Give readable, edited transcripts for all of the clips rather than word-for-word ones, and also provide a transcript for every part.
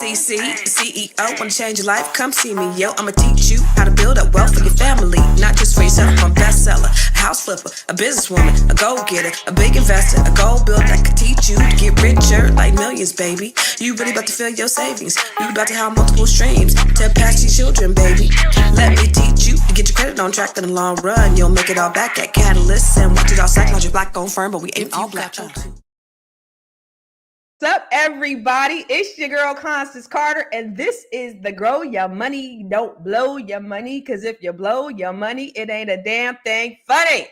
CEO, wanna change your life? Come see me, yo. I'ma teach you how to build up wealth for your family, not just for yourself. I'm a bestseller, a house flipper, a businesswoman, a go-getter, a big investor, a gold builder that can teach you to get richer like millions, baby. You really about to fill your savings. You about to have multiple streams to pass your children, baby. Let me teach you to get your credit on track in the long run. You'll make it all back at Catalyst and watch it all psychology black-owned firm, but we ain't all black. What's up, everybody? It's your girl, Constance Carter, and this is the Grow Your Money, Don't Blow Your Money, because if you blow your money, it ain't a damn thing funny.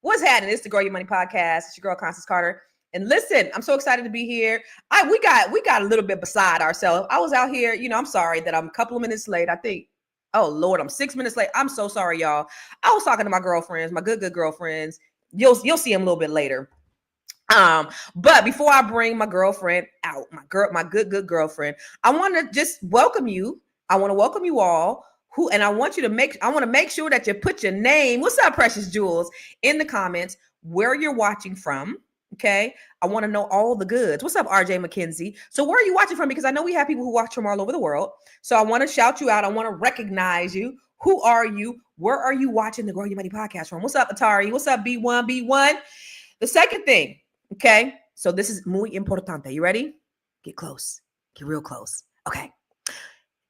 What's happening? It's the Grow Your Money podcast. It's your girl, Constance Carter. And listen, I'm so excited to be here. We got a little bit beside ourselves. I was out here, I'm sorry that I'm a couple of minutes late. I think, oh, Lord, I'm 6 minutes late. I'm so sorry, y'all. I was talking to my girlfriends, my good girlfriends. You'll see them a little bit later. But before I bring my girlfriend out, my good girlfriend, I want to just welcome you. I want to welcome you all I want to make sure that you put your name, what's up, Precious Jewels, in the comments, where you're watching from. Okay. I want to know all the goods. What's up, RJ McKenzie? So where are you watching from? Because I know we have people who watch from all over the world. So I want to shout you out. I want to recognize you. Who are you? Where are you watching the Grow Your Money podcast from? What's up, Atari? What's up, B1? The second thing. Okay, so this is muy importante. You ready? Get close. Get real close. Okay.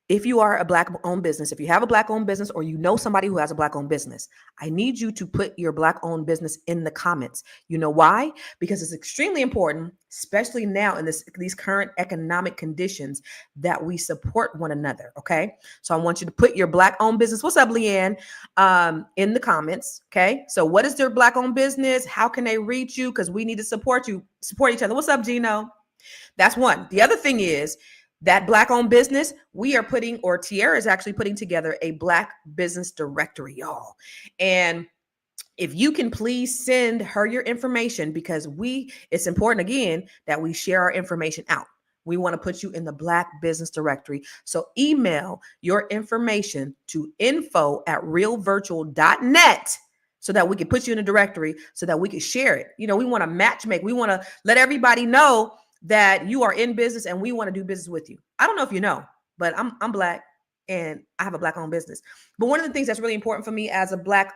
If you are a Black-owned business, if you have a Black-owned business or you know somebody who has a Black-owned business, I need you to put your Black-owned business in the comments. You know why? Because it's extremely important, especially now in these current economic conditions, that we support one another, okay? So I want you to put your Black-owned business, what's up, Leanne, in the comments, okay? So what is their Black-owned business? How can they reach you? Because we need to support each other. What's up, Gino? That's one. The other thing is, that Black-owned business, Tierra is actually putting together a Black business directory, y'all. And if you can please send her your information, because it's important, again, that we share our information out. We want to put you in the Black business directory. So email your information to info@realvirtual.net so that we can put you in a directory so that we can share it. We want to matchmake. We want to let everybody know that you are in business and we want to do business with you. I don't know if you know, but I'm Black and I have a Black-owned business. But one of the things that's really important for me as a Black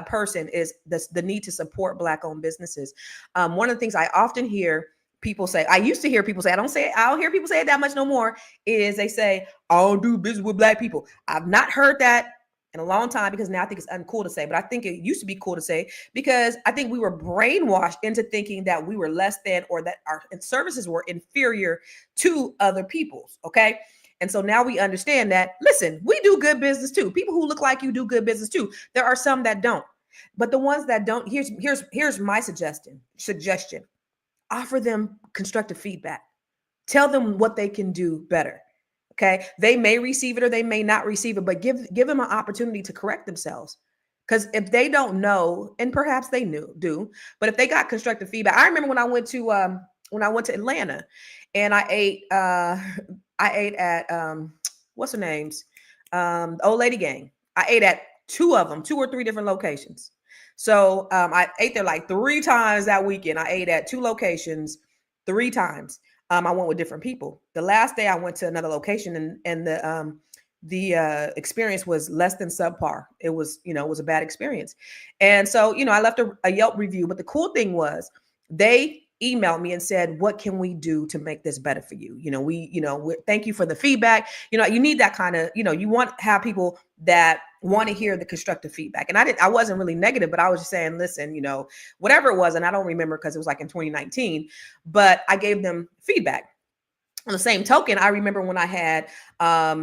person is the need to support Black-owned businesses. One of the things I often hear people say, I used to hear people say, I don't hear people say it that much no more, is they say, I don't do business with Black people. I've not heard that in a long time, because now I think it's uncool to say, but I think it used to be cool to say, because I think we were brainwashed into thinking that we were less than, or that our services were inferior to other people's. Okay. And so now we understand that, listen, we do good business too. People who look like you do good business too. There are some that don't, but the ones that don't, here's my suggestion, offer them constructive feedback. Tell them what they can do better. Okay, they may receive it or they may not receive it, but give them an opportunity to correct themselves. Because if they don't know, and perhaps they do, but if they got constructive feedback, I remember when I went to Atlanta, and I ate at what's her name's, Old Lady Gang. I ate at two or three different locations. So I ate there like 3 times that weekend. I ate at 2 locations 3 times. I went with different people. The last day I went to another location, and the experience was less than subpar. It was a bad experience. And so, I left a Yelp review, but the cool thing was they emailed me and said, what can we do to make this better for you? We thank you for the feedback. You need that kind of, you want to have people that want to hear the constructive feedback. And I wasn't really negative, but I was just saying, listen, whatever it was. And I don't remember because it was like in 2019, but I gave them feedback. On the same token, I remember when I had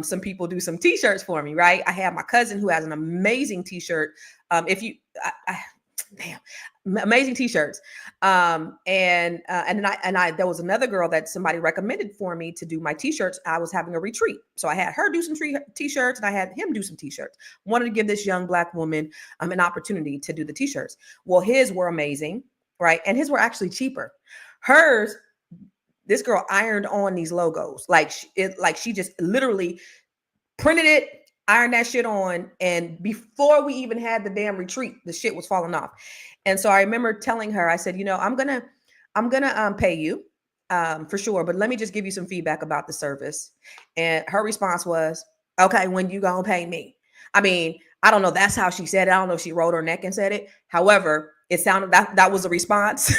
some people do some t-shirts for me, right? I had my cousin who has an amazing t-shirt. Amazing t-shirts. And then there was another girl that somebody recommended for me to do my t-shirts. I was having a retreat. So I had her do some t-shirts and I had him do some t-shirts. Wanted to give this young Black woman an opportunity to do the t-shirts. Well, his were amazing, right? And his were actually cheaper. Hers, this girl ironed on these logos. She just literally printed it, ironed that shit on. And before we even had the damn retreat, the shit was falling off. And so I remember telling her, I said, I'm going to pay you. for sure. But let me just give you some feedback about the service. And her response was, okay, when you gonna pay me? I mean, I don't know. That's how she said it. I don't know if she rolled her neck and said it. However, it sounded that was a response.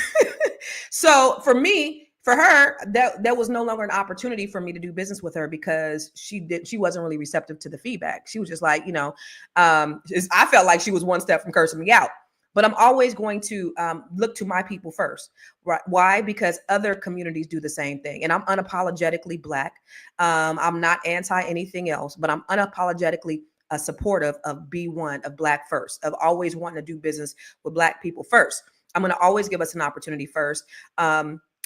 So for me, for her, that was no longer an opportunity for me to do business with her because she wasn't really receptive to the feedback. She was just like, I felt like she was one step from cursing me out. But I'm always going to look to my people first. Right? Why? Because other communities do the same thing. And I'm unapologetically Black. I'm not anti anything else, but I'm unapologetically supportive of B1, of Black first, of always wanting to do business with Black people first. I'm going to always give us an opportunity first,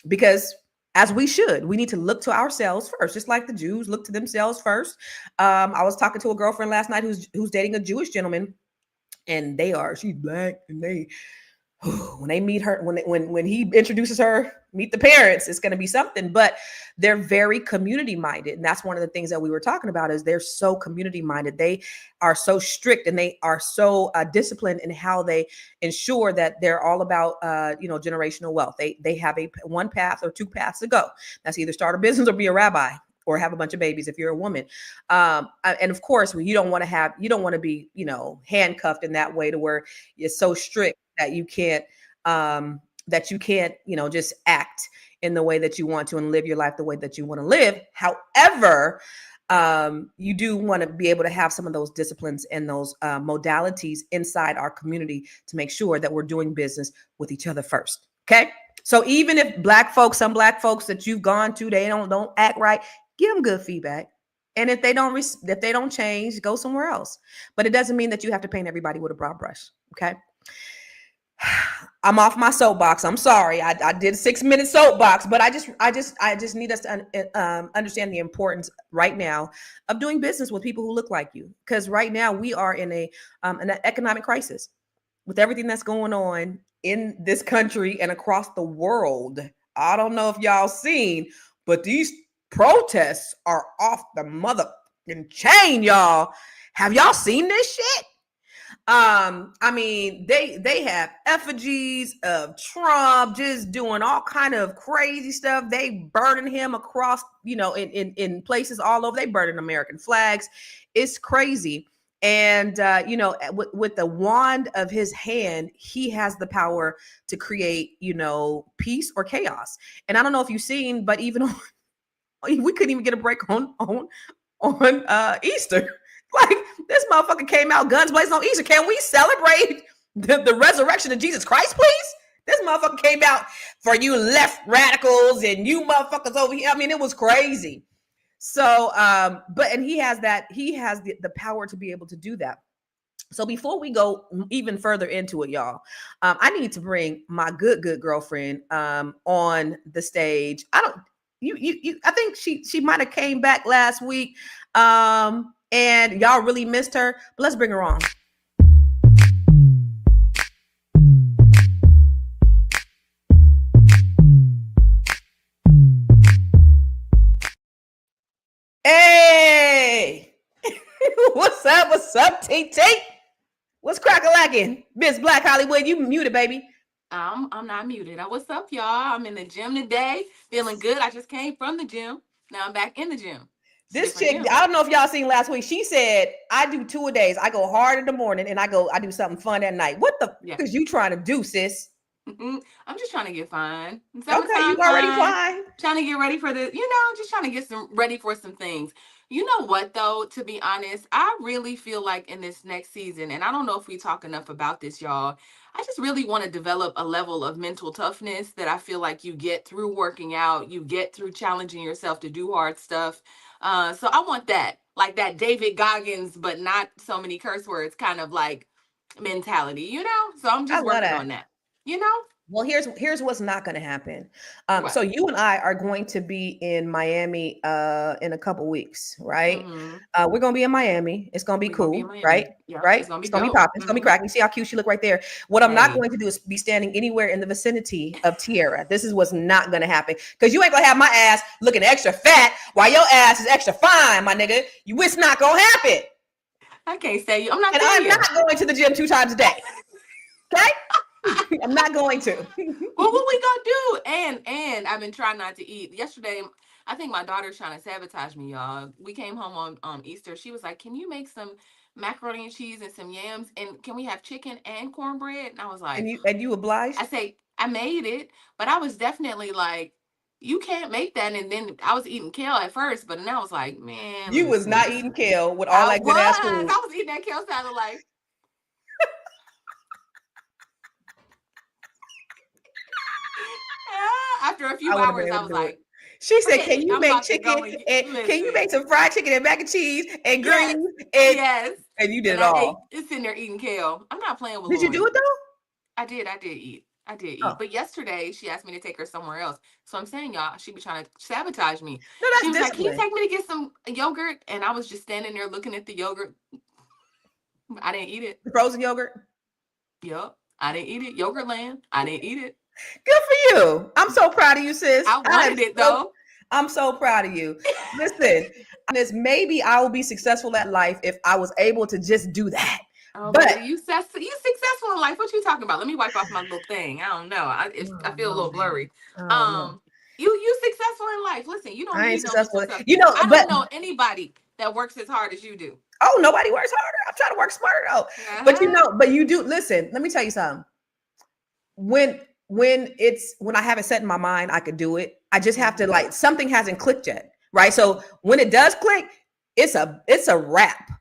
because as we should, we need to look to ourselves first, just like the Jews look to themselves first. I was talking to a girlfriend last night who's dating a Jewish gentleman, and she's Black, and when they meet her, when he introduces her, meet the parents, it's going to be something. But they're very community minded, and that's one of the things that we were talking about. Is they're so community minded. They are so strict, and they are so disciplined in how they ensure that they're all about generational wealth. They have one path or two paths to go. That's either start a business or be a rabbi, or have a bunch of babies if you're a woman. And of course, you don't want to be, handcuffed in that way to where it's so strict that you can't, just act in the way that you want to and live your life the way that you want to live. However, you do want to be able to have some of those disciplines and those modalities inside our community to make sure that we're doing business with each other first. Okay. So even if some Black folks that you've gone to, they don't act right, give them good feedback. And if they don't change, go somewhere else. But it doesn't mean that you have to paint everybody with a broad brush. Okay. I'm off my soapbox. I'm sorry. I did a 6-minute soapbox, but I just need us to understand the importance right now of doing business with people who look like you. Because right now we are in an economic crisis with everything that's going on in this country and across the world. I don't know if y'all seen, but these protests are off the motherfucking chain, y'all. Have y'all seen this shit? I mean, they have effigies of Trump just doing all kind of crazy stuff. They burning him across, in places all over. They burning American flags. It's crazy. And with the wand of his hand, he has the power to create, peace or chaos. And I don't know if you've seen, but even we couldn't even get a break on Easter. Like, this motherfucker came out guns blazing on Easter. Can we celebrate the resurrection of Jesus Christ, please? This motherfucker came out for you left radicals and you motherfuckers over here. I mean, it was crazy. So, and he has the power to be able to do that. So before we go even further into it, y'all, I need to bring my good girlfriend on the stage. I think she might have came back last week. And y'all really missed her, but let's bring her on. Hey, what's up, TT? What's crack-a-lacking? Miss Black Hollywood, you muted, baby. I'm not muted. What's up, y'all? I'm in the gym today, feeling good. I just came from the gym. Now I'm back in the gym. This chick, I don't know if y'all seen last week. She said, I do 2 a days. I go hard in the morning and I do something fun at night. What the fuck is you trying to do, sis? I'm just trying to get fine. Okay, you already fine. Trying to get ready for just trying to get ready for some things. You know what, though, to be honest, I really feel like in this next season, and I don't know if we talk enough about this, y'all, I just really want to develop a level of mental toughness that I feel like you get through working out, you get through challenging yourself to do hard stuff. So I want that, like that David Goggins, but not so many curse words kind of like mentality, So I'm just working on that, Well, here's what's not going to happen. So you and I are going to be in Miami in a couple weeks, right? Mm-hmm. We're going to be in Miami. It's going to be cool, right? Yeah, right? It's going to be popping. It's going to be cracking. See how cute she look right there. What I'm not going to do is be standing anywhere in the vicinity of Tierra. This is what's not going to happen, because you ain't going to have my ass looking extra fat while your ass is extra fine, my nigga. It's not going to happen. I can't say you. I'm not. And I'm not going to the gym 2 times a day. Okay. I'm not going to. Well, what we gonna do? And I've been trying not to eat. Yesterday, I think my daughter's trying to sabotage me, y'all. We came home on Easter. She was like, "Can you make some macaroni and cheese and some yams? And can we have chicken and cornbread?" And I was like, And you obliged? I say I made it, but I was definitely like, "You can't make that." And then I was eating kale at first, but now I was like, "Man, You was not listen." eating kale with all I that was. good ass food. I was eating that kale salad like. After a few I wouldn't have hours, been I able was to do it. like, She said, "Forget "Can it. you I'm make about to chicken go and and can you make some fried chicken and mac and cheese and Yes, greens?" And yes." and you did And it I ate. all. It's sitting there eating kale. I'm not playing with Did you do Lori. it though? I did. I did eat. I did eat. Oh, But yesterday, she asked me to take her somewhere else. So I'm saying, y'all, she be trying to sabotage me. no, She that's was like, "Can you discipline. take me to get some yogurt?" And I was just standing there looking at the yogurt. I didn't eat it. The frozen yogurt. Yup. I didn't eat it. Yogurt land. I didn't eat it. Good for you. I'm so proud of you, sis. I wanted it though. I'm so proud of you. Listen, maybe I will be successful at life if I was able to just do that. Oh, But baby, you successful in life. What you talking about? Let me wipe off my little thing. I don't know. I oh, feel a no, little man. blurry. Oh no. You successful in life. Listen, you don't I ain't need no Mr. successful. Success. You know, I but don't know anybody that works as hard as you do. oh, nobody works harder. I'm trying to work smarter though. But you Uh-huh. know, but you do listen, let me tell you something. When when I have it set in my mind, I could do it. I just have to like something hasn't clicked yet. Right. So when it does click, it's a wrap.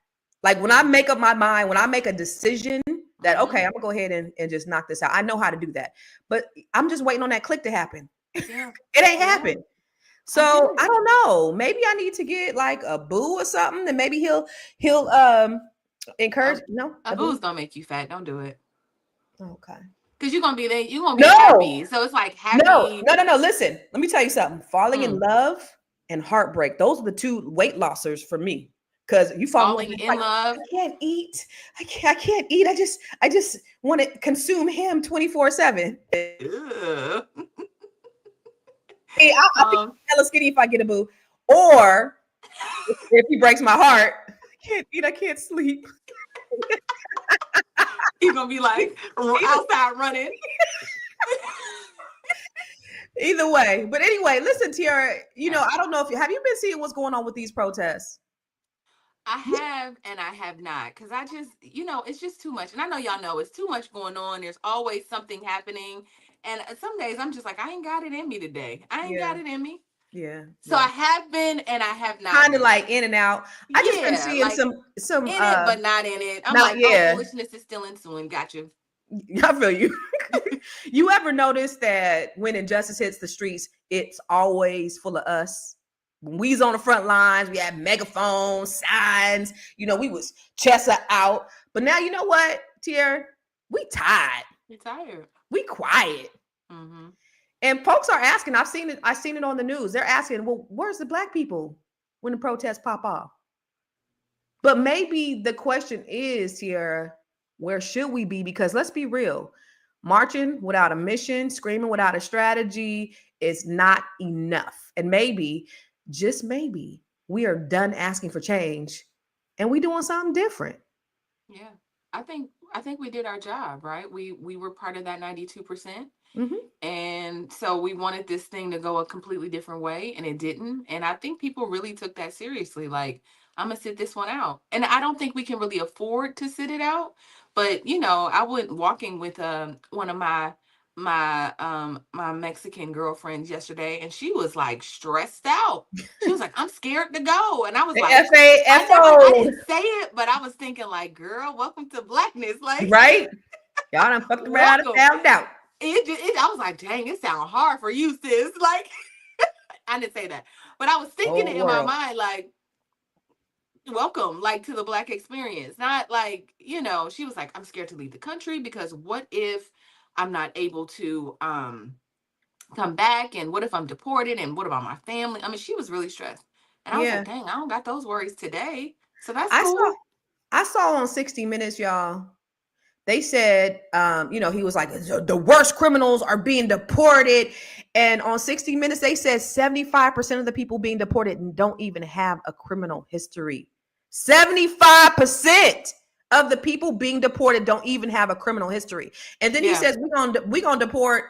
Like when I make up my mind, when I make a decision that okay, I'm gonna go ahead and just knock this out. I know how to do that. But I'm just waiting on that click to happen. Yeah. It ain't Yeah. happened. I get So I it. don't know. Maybe I need to get like a boo or something, and maybe he'll encourage. A, No, a a boo. boo's gonna make you fat. Don't do it. Okay. Because you're gonna be there, you're gonna be No, happy. So it's like no, happy. no, no, no. Listen, let me tell you something. Falling in Mm, love and heartbreak. Those are the two weight lossers for me. Because you fall in love, falling it's in like love. I can't eat. I can't eat. I just want to consume him 24/7. Ugh. I'll be Um, hella skinny if I get a boo. Or if he breaks my heart, I can't eat. I can't sleep. he's gonna be like outside running. Either way. But anyway, listen, Tiara, Yeah. I don't know if you been seeing what's going on with these protests? I have and I have not because I just, it's just too much. And I know y'all know it's too much going on. There's always something happening. And some days I'm just like, I ain't got it in me today. I ain't Yeah, got it in me. yeah, So yeah. I have been and I have not Kind of been. like in and out. I just been Yeah, seeing like some in it, but not in it. I'm not like, oh, yeah. foolishness is still ensuing. Got you. I feel you. You ever notice that when injustice hits the streets, it's always full of us? When we was on the front lines, we had megaphones, signs, we was chest out. But now you know what, Tier? We tired. You're tired. We quiet. Mm-hmm. And folks are asking, I've seen it on the news. They're asking, well, where's the black people when the protests pop off? But maybe the question is, Tiara, where should we be? Because let's be real, marching without a mission, screaming without a strategy is not enough. And maybe, just maybe, we are done asking for change and we doing something different. Yeah. I think we did our job, right? We were part of that 92%. Mm-hmm. And so we wanted this thing to go a completely different way, and it didn't. And I think people really took that seriously. Like, I'm gonna sit this one out. And I don't think we can really afford to sit it out. But I went walking with one of my Mexican girlfriends yesterday, and she was like stressed out. She was like, I'm scared to go. And I was like, I FAFO, didn't say it, but I was thinking like, girl, welcome to blackness. Like, right? Y'all done fucked around and welcome. found out. I was like, dang, it sounds hard for you, sis. Like, I didn't say that, but I was thinking Whole it in my world. mind, like, welcome, like, to the black experience. Not like, she was like, I'm scared to leave the country because what if I'm not able to come back, and what if I'm deported, and what about my family? I mean, she was really stressed, and I was like, Yeah. dang, I don't got those worries today, so that's I saw cool. I saw on 60 Minutes, y'all. They said, he was like, the worst criminals are being deported. And on 60 Minutes, they said 75% of the people being deported don't even have a criminal history. 75% of the people being deported don't even have a criminal history. And then he says we're gonna deport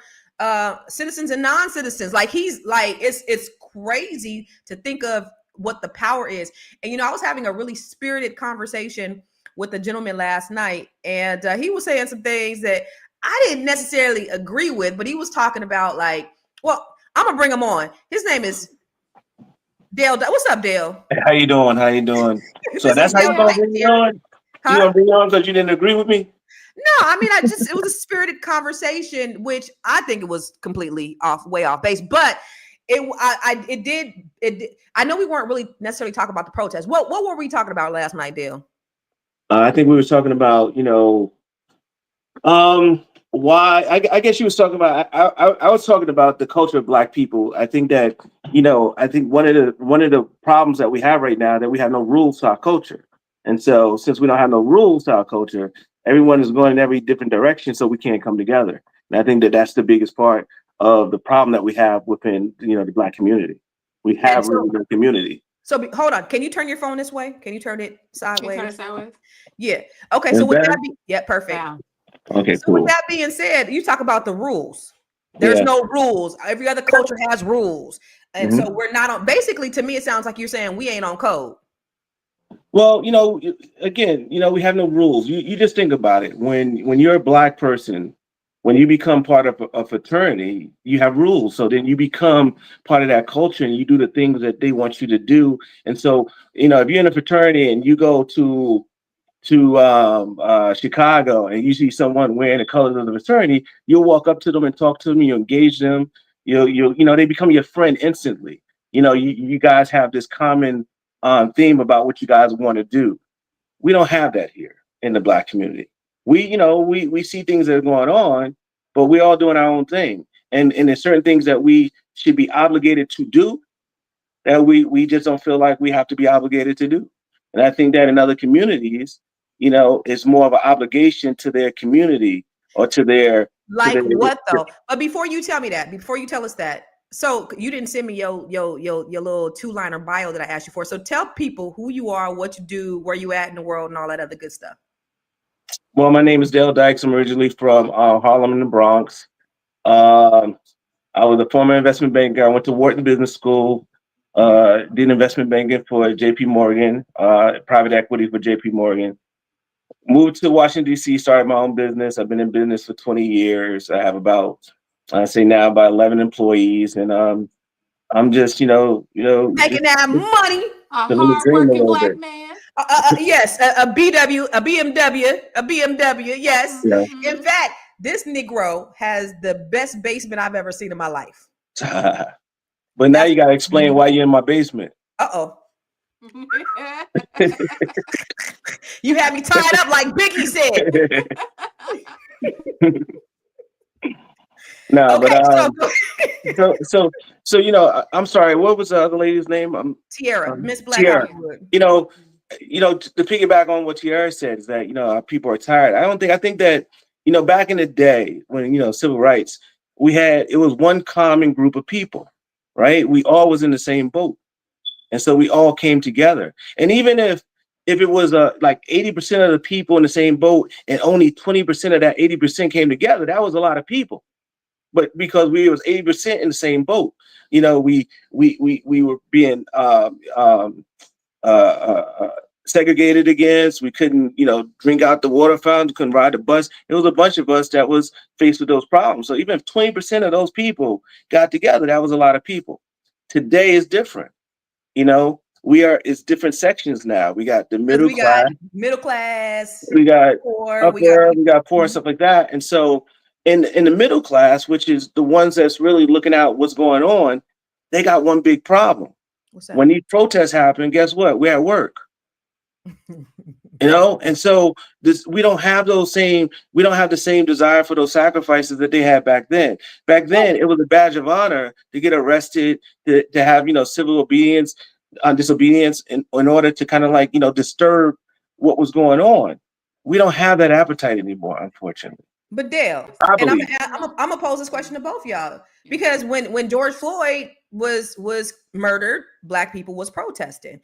citizens and non-citizens. Like he's like it's crazy to think of what the power is. And I was having a really spirited conversation with a gentleman last night, and he was saying some things that I didn't necessarily agree with, but he was talking about like, well, I'm gonna bring him on. His name is Dale. What's up, Dale? Hey, how you doing? How you doing? So This is that's how you Dale gonna Dykes bring me here. on? You gonna bring me on because you didn't agree with me? No, I mean, it was a spirited conversation, which I think it was completely way off base, but it did. I know we weren't really necessarily talking about the protest. What were we talking about last night, Dale? I think we were talking about, why I guess you was talking about. I was talking about the culture of Black people. I think that I think one of the problems that we have right now that we have no rules to our culture, and so since we don't have no rules to our culture, everyone is going in every different direction, so we can't come together. And I think that that's the biggest part of the problem that we have within the Black community. We have really no community. So hold on. Can you turn your phone this way? Can you turn it sideways? Can you turn it sideways? Yeah. Okay. So with that perfect. Wow. Okay, so cool. With that being said, you talk about the rules. There's no rules. Every other culture has rules. And so we're not on, basically, to me, it sounds like you're saying we ain't on code. Well, again, we have no rules. You just think about it. When you're a Black person, when you become part of a fraternity, you have rules. So then you become part of that culture and you do the things that they want you to do. And so, if you're in a fraternity and you go to Chicago and you see someone wearing the colors of the fraternity, you'll walk up to them and talk to them. You engage them. They become your friend instantly. You guys have this common theme about what you guys want to do. We don't have that here in the Black community. We see things that are going on, but we're all doing our own thing. And there's certain things that we should be obligated to do that we just don't feel like we have to be obligated to do. And I think that in other communities, it's more of an obligation to their community or to their what though? But before you tell me that, before you tell us that, so you didn't send me your little 2-liner bio that I asked you for. So tell people who you are, what you do, where you at in the world, and all that other good stuff. Well, my name is Dale Dykes. I'm originally from Harlem in the Bronx. I was a former investment banker. I went to Wharton Business School. Did investment banking for JP Morgan, private equity for JP Morgan. Moved to Washington, D.C., started my own business. I've been in business for 20 years. I have about 11 employees. And I'm just, making that money. A hard-working Black man. Yes, a BMW, yes. Mm-hmm. In fact, this Negro has the best basement I've ever seen in my life. But now you got to explain why you're in my basement. Uh-oh. You had me tied up like Biggie said. No, okay, but so I'm sorry. What was the other lady's name? Tiara, Miss Black. Tiara. To piggyback on what Tiara said is that our people are tired. I think that back in the day when civil rights, it was one common group of people, right? We all was in the same boat, and so we all came together. And even if it was like 80% of the people in the same boat, and only 20% of that 80% came together, that was a lot of people. But because we was 80% in the same boat, we were being segregated against. We couldn't, drink out the water fountain, couldn't ride the bus. It was a bunch of us that was faced with those problems. So even if 20% of those people got together, that was a lot of people. Today is different. It's different sections now. We got the middle class. We got poor. We got poor and stuff like that. And so in the middle class, which is the ones that's really looking out what's going on, they got one big problem. What's that? When these protests happen, guess what? We're at work. And so we don't have the same desire for those sacrifices that they had back then. Back then, it was a badge of honor to get arrested, to have civil disobedience in order to kind of disturb what was going on. We don't have that appetite anymore, unfortunately. But Dale, and I'm gonna pose this question to both y'all, because when George Floyd was murdered, black people was protesting.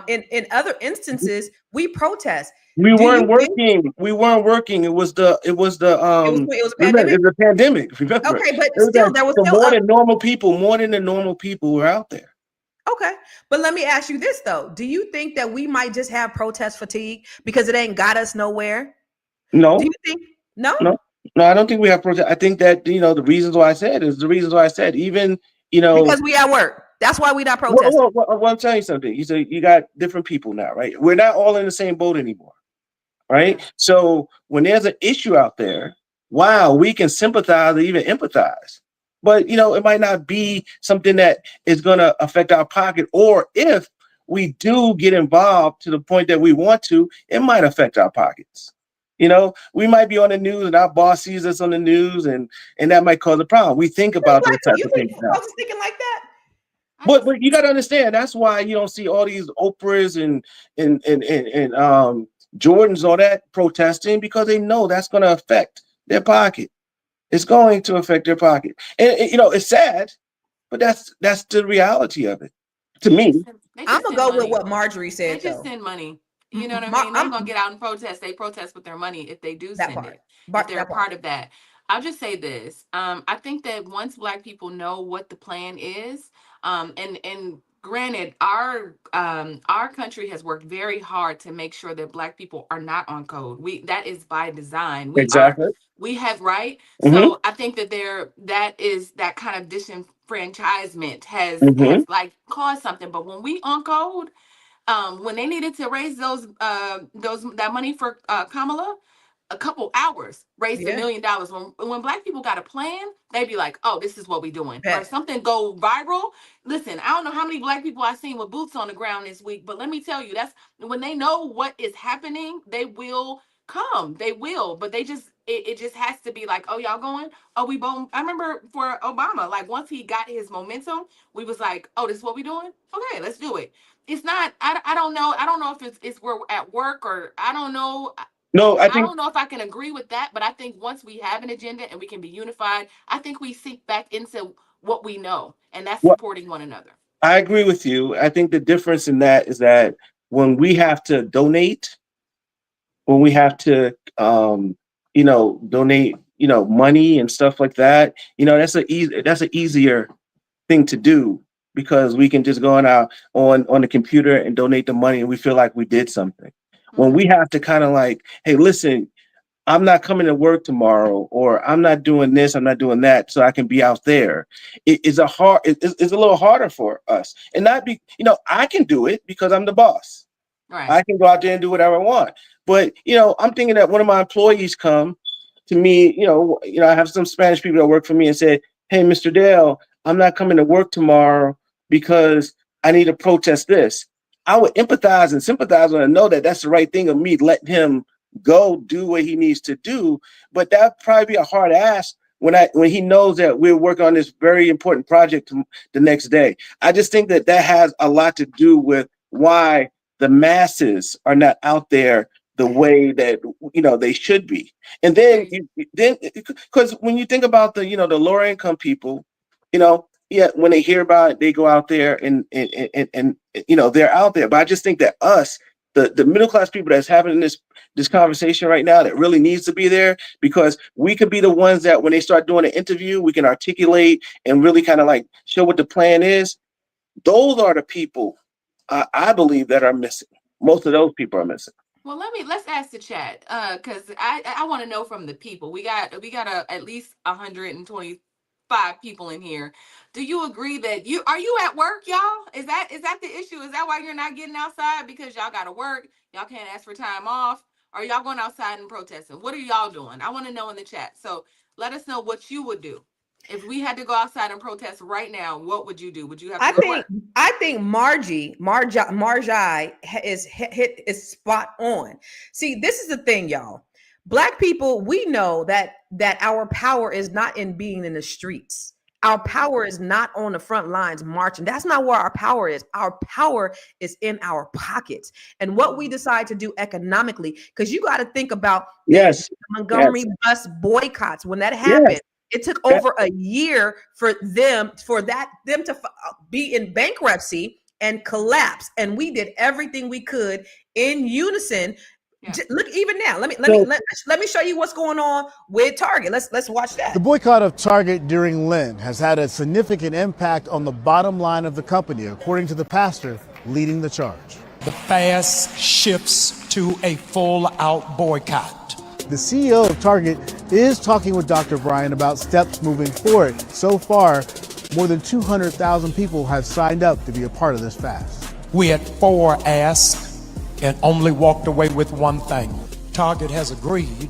In other instances, we protest. We Do weren't you think working. We weren't working. It was the it was a remember, pandemic? it was a pandemic. Remember, Okay, but it was still, like there was so still more than the normal people were out there. okay. But let me ask you this though: do you think that we might just have protest fatigue because it ain't got us nowhere? Do No, you think no? no, no. I don't think we have protest. I think that the reasons why I said is the reasons why I said even Because we at work. That's why we not Well, protesting. well, well, well, I'm telling you something. You got different people now, right? We're not all in the same boat anymore, right? Yeah. So when there's an issue out there, wow, we can sympathize or even empathize. But it might not be something that is going to affect our pocket, or if we do get involved to the point that we want to, it might affect our pockets. We might be on the news and our boss sees us on the news, and that might cause a problem. We think about those type You of think things now. folks is thinking like that? I But just but you got to understand that's why you don't see all these Oprahs and Jordans all that protesting, because they know that's going to affect their pocket. It's going to affect their pocket, and it's sad, but that's the reality of it to they me. just send, they I'm just gonna send go with money. what Marjorie They said just though. send money. You know what I mean? They ain't gonna get out and protest. They protest with their money if they do That send part. it, if they're a That part. part of that. I'll just say this. I think that once black people know what the plan is, and granted, our country has worked very hard to make sure that black people are not on code. That is by design. Exactly. We have right. Hmm. So I think that that kind of disenfranchisement has Hmm. like caused something. But when we on code, when they needed to raise those that money for Kamala, a couple hours raised Yeah. $1 million. When black people got a plan, they'd be like, "Oh, this is what we doing." Or if Bet. something go viral, listen, I don't know how many black people I've seen with boots on the ground this week, but let me tell you, that's when they know what is happening, they will come. They will, but it just has to be like, "Oh, y'all going? Oh, we both." I remember for Obama, like once he got his momentum, we was like, "Oh, this is what we doing? Okay, let's do it." It's not. I don't know. I don't know if it's we're at work or I don't know. No, I I think don't know if I can agree with that, but I think once we have an agenda and we can be unified, I think we sink back into what we know, and that's what supporting one another. I agree with you. I think the difference in that is that when we have to donate, when we have to donate money and stuff like that, that's an easier thing to do, because we can just go on the computer and donate the money and we feel like we did something. When Hmm. we have to kind of like, hey, listen, I'm not coming to work tomorrow, or I'm not doing this, I'm not doing that, so I can be out there. It's a little harder for us, and not be, I can do it because I'm the boss. Right. I can go out there and do whatever I want. But I'm thinking that one of my employees come to me. I have some Spanish people that work for me and say, "Hey, Mr. Dale, I'm not coming to work tomorrow because I need to protest this." I would empathize and sympathize and know that that's the right thing of me letting him go do what he needs to do. But that'd probably be a hard ask when he knows that we're working on this very important project the next day. I just think that has a lot to do with why the masses are not out there the way that they should be. And I hear then you. because when you think about the lower income people, yeah, when they hear about it, they go out there and they're out there. But I just think that us, the middle class people that's having this conversation right now, that really needs to be there, because we could be the ones that when they start doing an interview, we can articulate and really kind of like show what the plan is. Those are the people I believe that are missing. Most of those people are missing. Well, let's ask the chat, because I want to know from the people. We got at least 125 people in here. Do you agree that are you at work, y'all? Is that the issue? Is that why you're not getting outside, because y'all got to work? Y'all can't ask for time off? Or y'all going outside and protesting? What are y'all doing? I want to know in the chat. So let us know what you would do if we had to go outside and protest right now. What would you do? Would you have to I go to think work? I think Margie is hit is spot on. See, this is the thing, y'all. Black people, we know that our power is not in being in the streets. Our power is not on the front lines marching. That's not where our power is. Our power is in our pockets and what we decide to do economically. Because you got to think about the Yes, Montgomery yes, bus boycotts when that yes, happened. It took over a year for them to be in bankruptcy and collapse. And we did everything we could in unison. Yeah. Look, even now, let me show you what's going on with Target. Let's watch that. The boycott of Target during Lent has had a significant impact on the bottom line of the company, according to the pastor leading the charge. The fast shifts to a full-out boycott. The CEO of Target is talking with Dr. Bryan about steps moving forward. So far, more than 200,000 people have signed up to be a part of this fast. We had 4 asks and only walked away with one thing. Target has agreed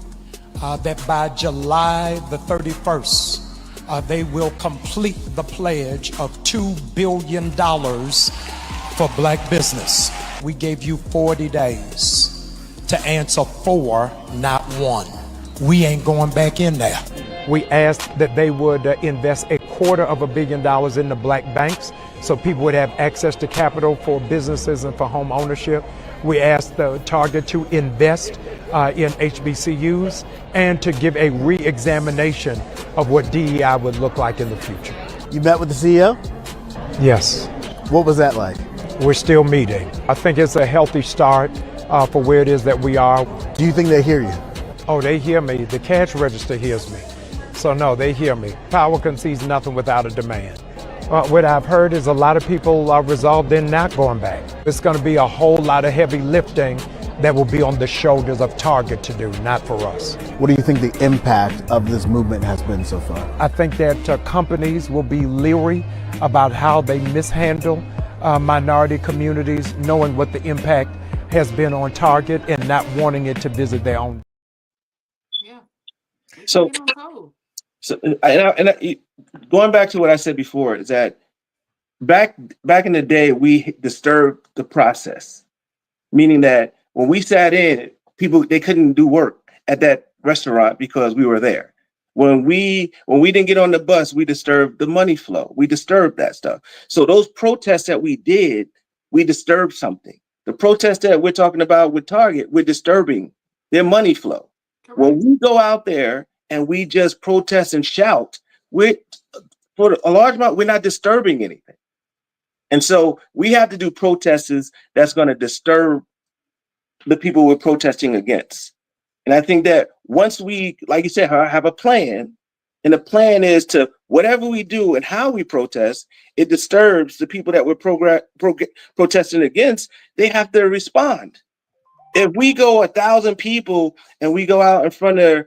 that by July the 31st, they will complete the pledge of $2 billion for black business. We gave you 40 days to answer 4, not 1. We ain't going back in there. We asked that they would invest $250 million in the black banks so people would have access to capital for businesses and for home ownership. We asked the Target to invest in HBCUs and to give a re-examination of what DEI would look like in the future. You met with the CEO? Yes. What was that like? We're still meeting. I think it's a healthy start for where it is that we are. Do you think they hear you? Oh, they hear me. The cash register hears me. So no, they hear me. Power concedes nothing without a demand. What I've heard is a lot of people are resolved in not going back. It's going to be a whole lot of heavy lifting that will be on the shoulders of Target to do, not for us. What do you think the impact of this movement has been so far? I think that companies will be leery about how they mishandle minority communities, knowing what the impact has been on Target and not wanting it to visit their own. Yeah. So going back to what I said before is that back in the day, we disturbed the process, meaning that when we sat in, they couldn't do work at that restaurant because we were there. When we didn't get on the bus, we disturbed the money flow. We disturbed that stuff. So those protests that we did, we disturbed something. The protests that we're talking about with Target, we're disturbing their money flow. Correct. When we go out there and we just protest and shout, for a large amount, we're not disturbing anything. And so we have to do protests that's going to disturb the people we're protesting against. And I think that once we, like you said, have a plan, and the plan is to whatever we do and how we protest, it disturbs the people that we're protesting against. They have to respond. If we go 1,000 people and we go out in front of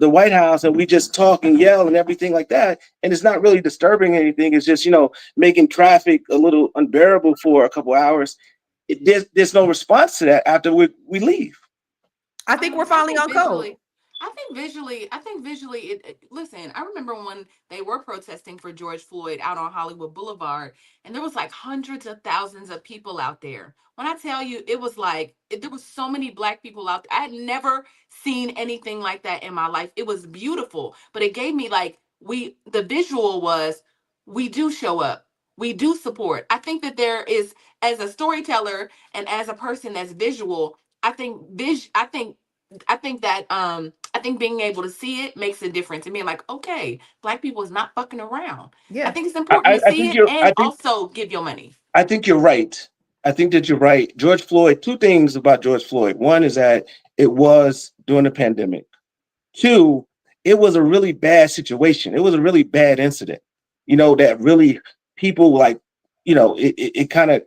the White House and we just talk and yell and everything like that, and it's not really disturbing anything, it's just, making traffic a little unbearable for a couple hours, there's no response to that after we leave. I think we're finally on code. I think visually, listen, I remember when they were protesting for George Floyd out on Hollywood Boulevard, and there was like hundreds of thousands of people out there. When I tell you, it was like, there was so many black people out there. I had never seen anything like that in my life. It was beautiful, but it gave me the visual was, we do show up. We do support. I think that there is, as a storyteller and as a person that's visual, I think being able to see it makes a difference and being like, okay, black people is not fucking around. Yeah. I think it's important to see it and also give your money. I think you're right. I think that you're right. George Floyd, 2 things about George Floyd. One is that it was during the pandemic. 2, it was a really bad situation. It was a really bad incident, that really people it kind of,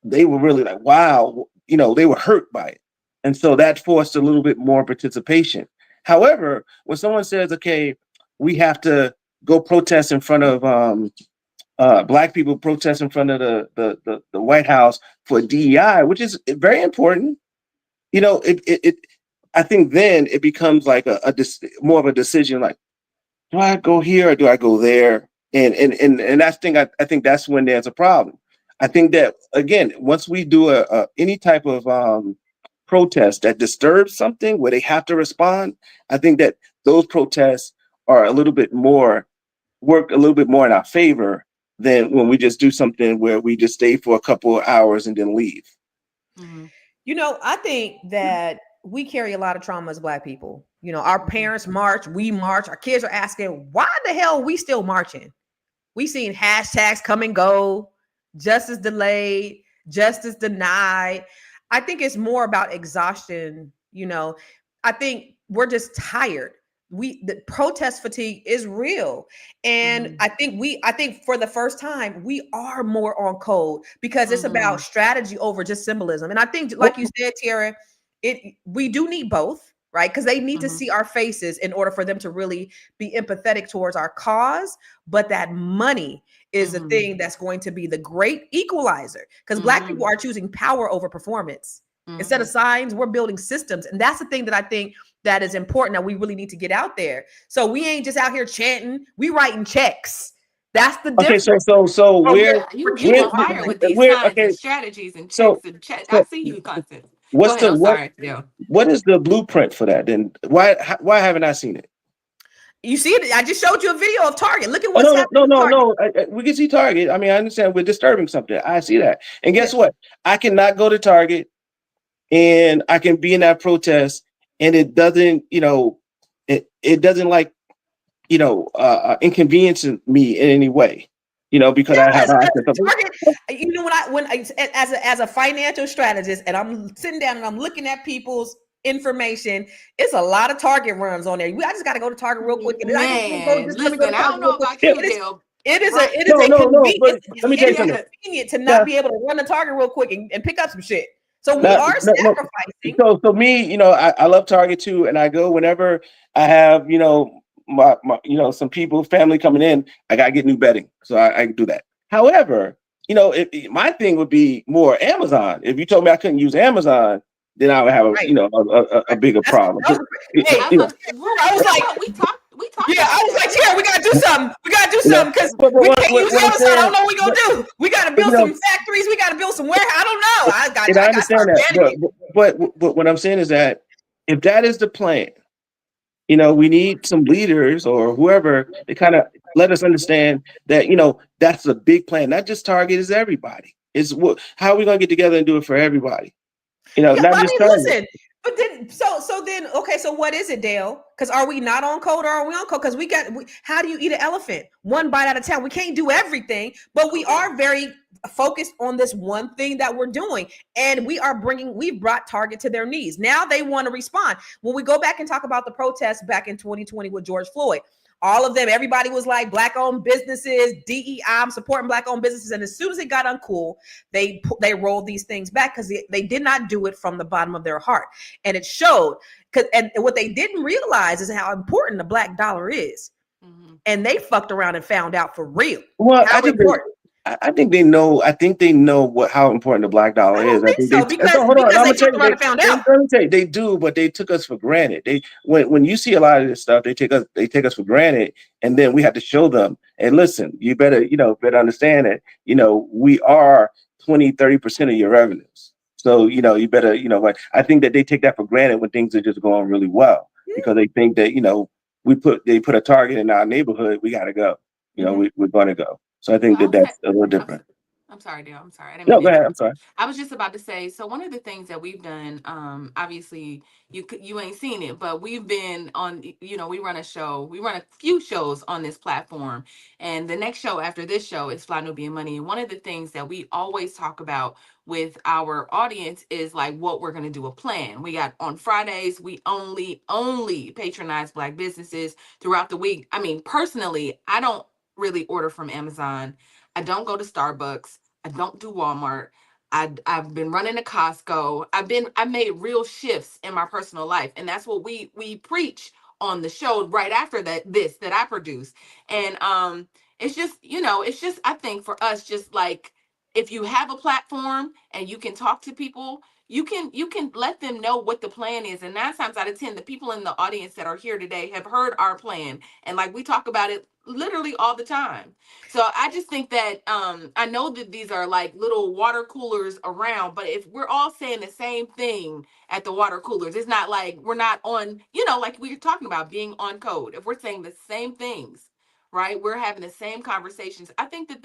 they were really like, wow, they were hurt by it. And so that forced a little bit more participation. However, when someone says, okay, we have to go protest in front of black people protest in front of the White House for DEI, which is very important, I think then it becomes like more of a decision, like, do I go here or do I go there? And I think that's when there's a problem. I think that, again, once we do any type of protest that disturbs something where they have to respond, I think that those protests are work a little bit more in our favor than when we just do something where we just stay for a couple of hours and then leave. Mm-hmm. I think that we carry a lot of trauma as Black people. You know, our parents march, we march, our kids are asking, why the hell are we still marching? We seen hashtags come and go, justice delayed, justice denied. I think it's more about exhaustion. You know, I think we're just tired. The protest fatigue is real. And I think for the first time, we are more on code because it's about strategy over just symbolism. And I think, like you said, Tiara, we do need both, right? Because they need to see our faces in order for them to really be empathetic towards our cause. But that money is the thing that's going to be the great equalizer, because Black people are choosing power over performance. Instead of signs, we're building systems. And that's the thing that I think that is important, that we really need to get out there. So we ain't just out here chanting, we writing checks. That's the difference. Okay, so you on fire with these signs and strategies and checks so and checks. I so see you, Constance. Go what's ahead. the I'm sorry. Yeah. what is the blueprint for that? Then why haven't I seen it? You see it? I just showed you a video of Target. Look at Oh, what's happening with Target. no. We can see Target. I mean, I understand we're disturbing something. I see that. And guess what? I cannot go to Target and I can be in that protest, and it doesn't, it doesn't like, inconvenience me in any way, because I have access to Target. You know, as a financial strategist, and I'm sitting down and I'm looking at people's information, it's a lot of Target runs on there. I just got to go to Target real quick. And Man, listen, I don't know about you, Dale. It is Right. Let me tell you something. Convenient to not be able to run to Target real quick and pick up some shit. So we are sacrificing. So me, I love Target too, and I go whenever I have, my some people, family coming in. I gotta get new bedding, so I do that. However, my thing would be more Amazon. If you told me I couldn't use Amazon, then I would have a bigger problem. I was like, we talked. Yeah, I was like, yeah, we gotta do something. We gotta do something because we can't use Amazon. I don't know what we gonna do. We gotta build some factories. We gotta build some warehouse. I don't know. I understand that, but what I'm saying is that if that is the plan, we need some leaders or whoever to kind of let us understand that that's a big plan. Not just Target, is everybody. It's how are we gonna get together and do it for everybody? Not just Target. Listen. But then, okay. So what is it, Dale? Because are we not on code or are we on code? Because how do you eat an elephant? One bite at a time. We can't do everything, but we are very focused on this one thing that we're doing. And we've brought Target to their knees. Now they want to respond. When we go back and talk about the protests back in 2020 with George Floyd, all of them, everybody was like, Black-owned businesses, DEI, I'm supporting Black-owned businesses. And as soon as it got uncool, they rolled these things back because they did not do it from the bottom of their heart. And it showed. And what they didn't realize is how important the Black dollar is. And they fucked around and found out for real. Well, I think they know. I think they know how important the Black dollar is. I think so because they fucked around and found out. Let me tell you, they do, but they took us for granted. When you see a lot of this stuff, they take us for granted, and then we have to show them. And listen, you better understand that we are 20-30% of your revenues. So you better But I think that they take that for granted when things are just going really well because they think that they put a target in our neighborhood, we got to go. We're going to go. So I think that's a little different. I'm sorry, Dale. I'm sorry. No, go ahead. I'm sorry. I was just about to say, so one of the things that we've done, obviously you ain't seen it, but we've been on, we run a few shows on this platform. And the next show after this show is Fly Nubian Money. And one of the things that we always talk about with our audience is like what we're going to do, a plan. We got on Fridays, we only patronize Black businesses throughout the week. I mean, personally, I don't really order from Amazon. I don't go to Starbucks. I don't do Walmart. I've been running to Costco. I made real shifts in my personal life. And that's what we preach on the show right after that I produce. And it's just I think for us, just like if you have a platform and you can talk to people, you can let them know what the plan is. And 9 times out of 10, the people in the audience that are here today have heard our plan. And like we talk about it literally all the time. So I just think that I know that these are like little water coolers around, but if we're all saying the same thing at the water coolers, it's not like we're not on, like we were talking about being on code. If we're saying the same things, right? We're having the same conversations. I think that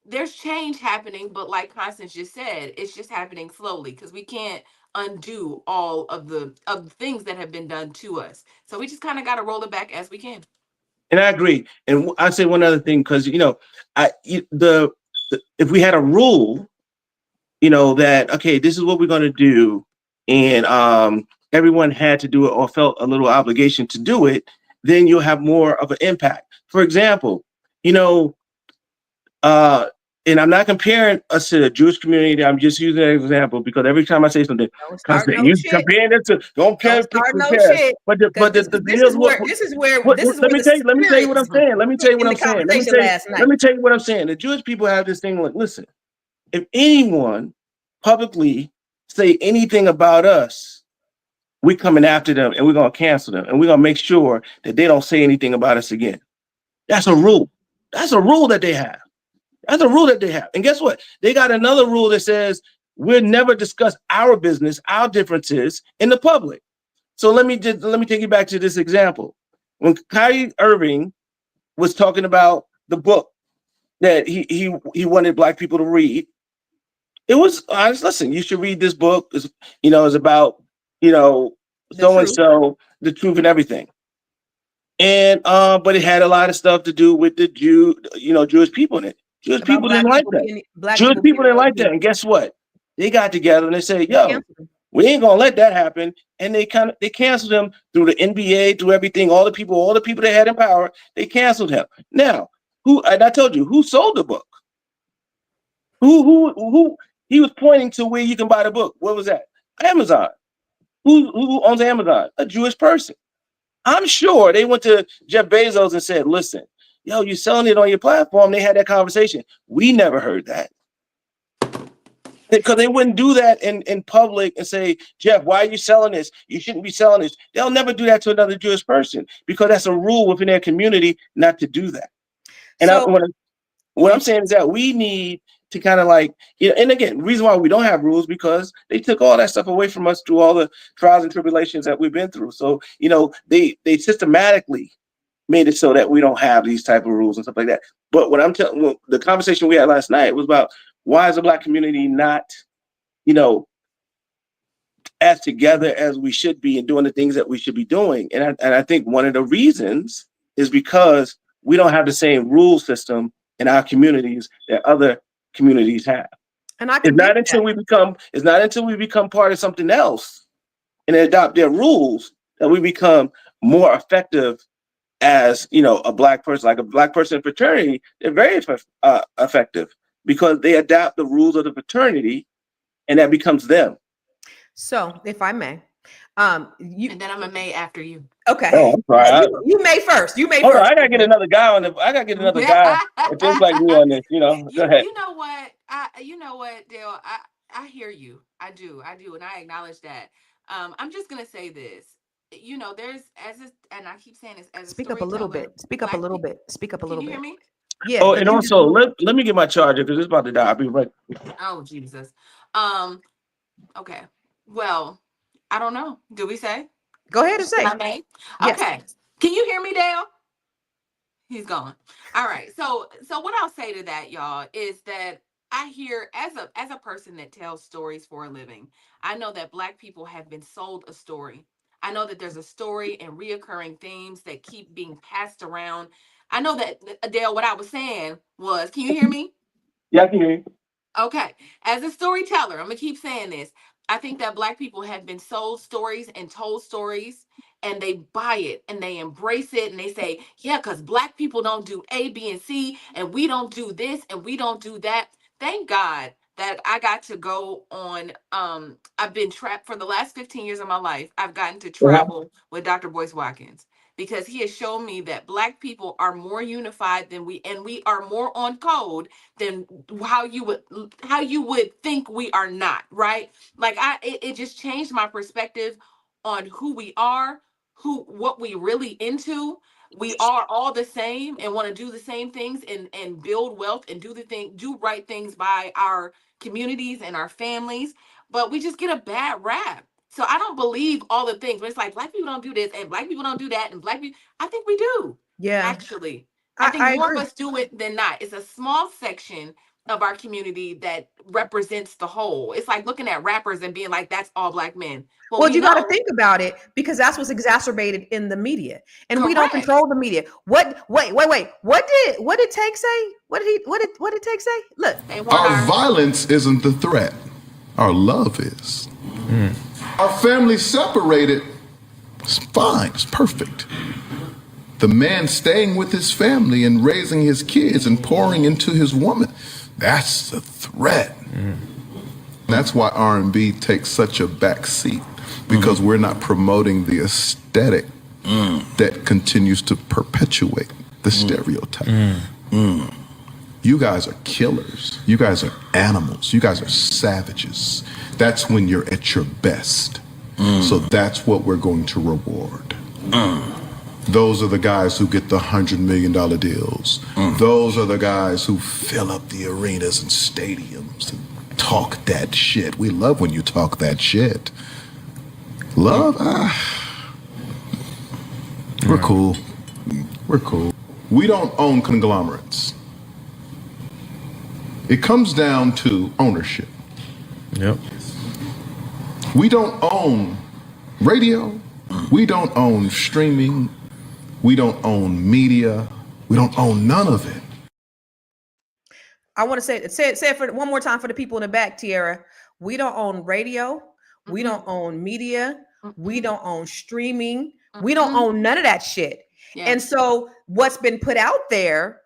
there's change happening, but like Constance just said, it's just happening slowly because we can't undo all of the things that have been done to us. So we just kind of got to roll it back as we can. And I agree. And I say one other thing, because the if we had a rule, that okay, this is what we're going to do, and everyone had to do it or felt a little obligation to do it, then you'll have more of an impact. For example, and I'm not comparing us to the Jewish community. I'm just using an example because every time I say something, Don't start constantly no you shit. comparing it to don't Don't start no shit. But Because the this deal is where let me the tell you, what I'm spirit saying. Let me tell you what in the I'm saying. Let me conversation tell you, last let night. me tell you what I'm saying. The Jewish people have this thing like, listen, if anyone publicly say anything about us, we're coming after them and we're gonna cancel them and we're gonna make sure that they don't say anything about us again. That's a rule. That's a rule that they have. That's a rule that they have. And guess what? They got another rule that says we'll never discuss our business, our differences in the public. So let me take you back to this example. When Kyrie Irving was talking about the book that he wanted Black people to read, it was honest. Listen, you should read this book. It's about The so and truth so, the truth and everything. And but it had a lot of stuff to do with the Jewish people in it. Jewish about people didn't like that. black Jewish people people being didn't like that. abused. And guess what? They got together and they said, They yo, canceled them. we ain't gonna let that happen. And they canceled him through the NBA, through everything, all the people they had in power, they canceled him. Now, and I told you, who sold the book? Who he was pointing to where you can buy the book. What was that? Amazon. Who owns Amazon? A Jewish person. I'm sure they went to Jeff Bezos and said, listen, yo, you selling it on your platform. They had that conversation. We never heard that. Because they wouldn't do that in public and say, Jeff, why are you selling this? You shouldn't be selling this. They'll never do that to another Jewish person because that's a rule within their community not to do that. And So what I'm saying is that we need to kind of and again, the reason why we don't have rules because they took all that stuff away from us through all the trials and tribulations that we've been through. So, they systematically made it so that we don't have these type of rules and stuff like that. But what I'm telling, the conversation we had last night was about why is the Black community not, as together as we should be and doing the things that we should be doing. And I think one of the reasons is because we don't have the same rule system in our communities that other communities have. and I It's can get not until we become part of something else and adopt their rules that we become more effective as a Black person, like a Black person in fraternity. They're very effective because they adapt the rules of the fraternity, and that becomes them. So, if I may, you And then I'm a May after you. okay? Oh, I'm sorry. You may first. You may Hold on, first. I gotta get another guy that thinks like me on this. Go ahead. You know what? You know what, Dale? I hear you. I do, and I acknowledge that. I'm just gonna say this. There's and I keep saying this as a Speak up a little storyteller. bit. Speak up a Black little people. bit. Speak up a Can little you bit. hear me? Yeah, Oh, but and also let me get my charger because it's about to die. I'll be right. Oh Jesus. Okay. Well, I don't know. Do we say? go ahead and say I may. yes. Okay. Can you hear me, Dale? He's gone. All right. So what I'll say to that, y'all, is that I hear as a person that tells stories for a living, I know that Black people have been sold a story. I know that there's a story and reoccurring themes that keep being passed around. I know that Adele, what I was saying was, can you hear me? Yeah, I can hear you. Okay. As a storyteller, I'm going to keep saying this. I think that Black people have been sold stories and told stories, and they buy it and they embrace it and they say, yeah, because Black people don't do A, B, and C, and we don't do this and we don't do that. Thank God that I got to go on. I've been trapped for the last 15 years of my life. I've gotten to travel with Dr. Boyce Watkins because he has shown me that Black people are more unified than we are more on code than how you would think we are not, right? Like it just changed my perspective on who we are, what we really into. We are all the same and want to do the same things and build wealth and do right things by our communities and our families, but we just get a bad rap. So I don't believe all the things. But it's like Black people don't do this and Black people don't do that and Black people. I think we do. Yeah, Actually, I think I more of agree. us do it than not. It's a small section of our community that represents the whole. It's like looking at rappers and being like, that's all Black men. Well, you got to know, think about it, because that's what's exacerbated in the media, and we don't Correct. control the media. Wait. What did Tank say? What did Tank say? Look, our violence isn't the threat. Our love is. Our family separated. It's fine. It's perfect. The man staying with his family and raising his kids and pouring into his woman, that's the threat. That's why R&B takes such a back seat, because we're not promoting the aesthetic that continues to perpetuate the stereotype. You guys are killers. You guys are animals. You guys are savages. That's when you're at your best. So that's what we're going to reward. Those are the guys who get the $100 million deals. Those are the guys who fill up the arenas and stadiums and talk that shit. We love when you talk that shit. Love? We're cool. We're cool. We don't own conglomerates. It comes down to ownership. Yep. We don't own radio. We don't own streaming. We don't own media. We don't own none of it. I want to say it for one more time for the people in the back, Tiara. We don't own radio. We don't own media. We don't own streaming. We don't own none of that shit. Yeah. And so what's been put out there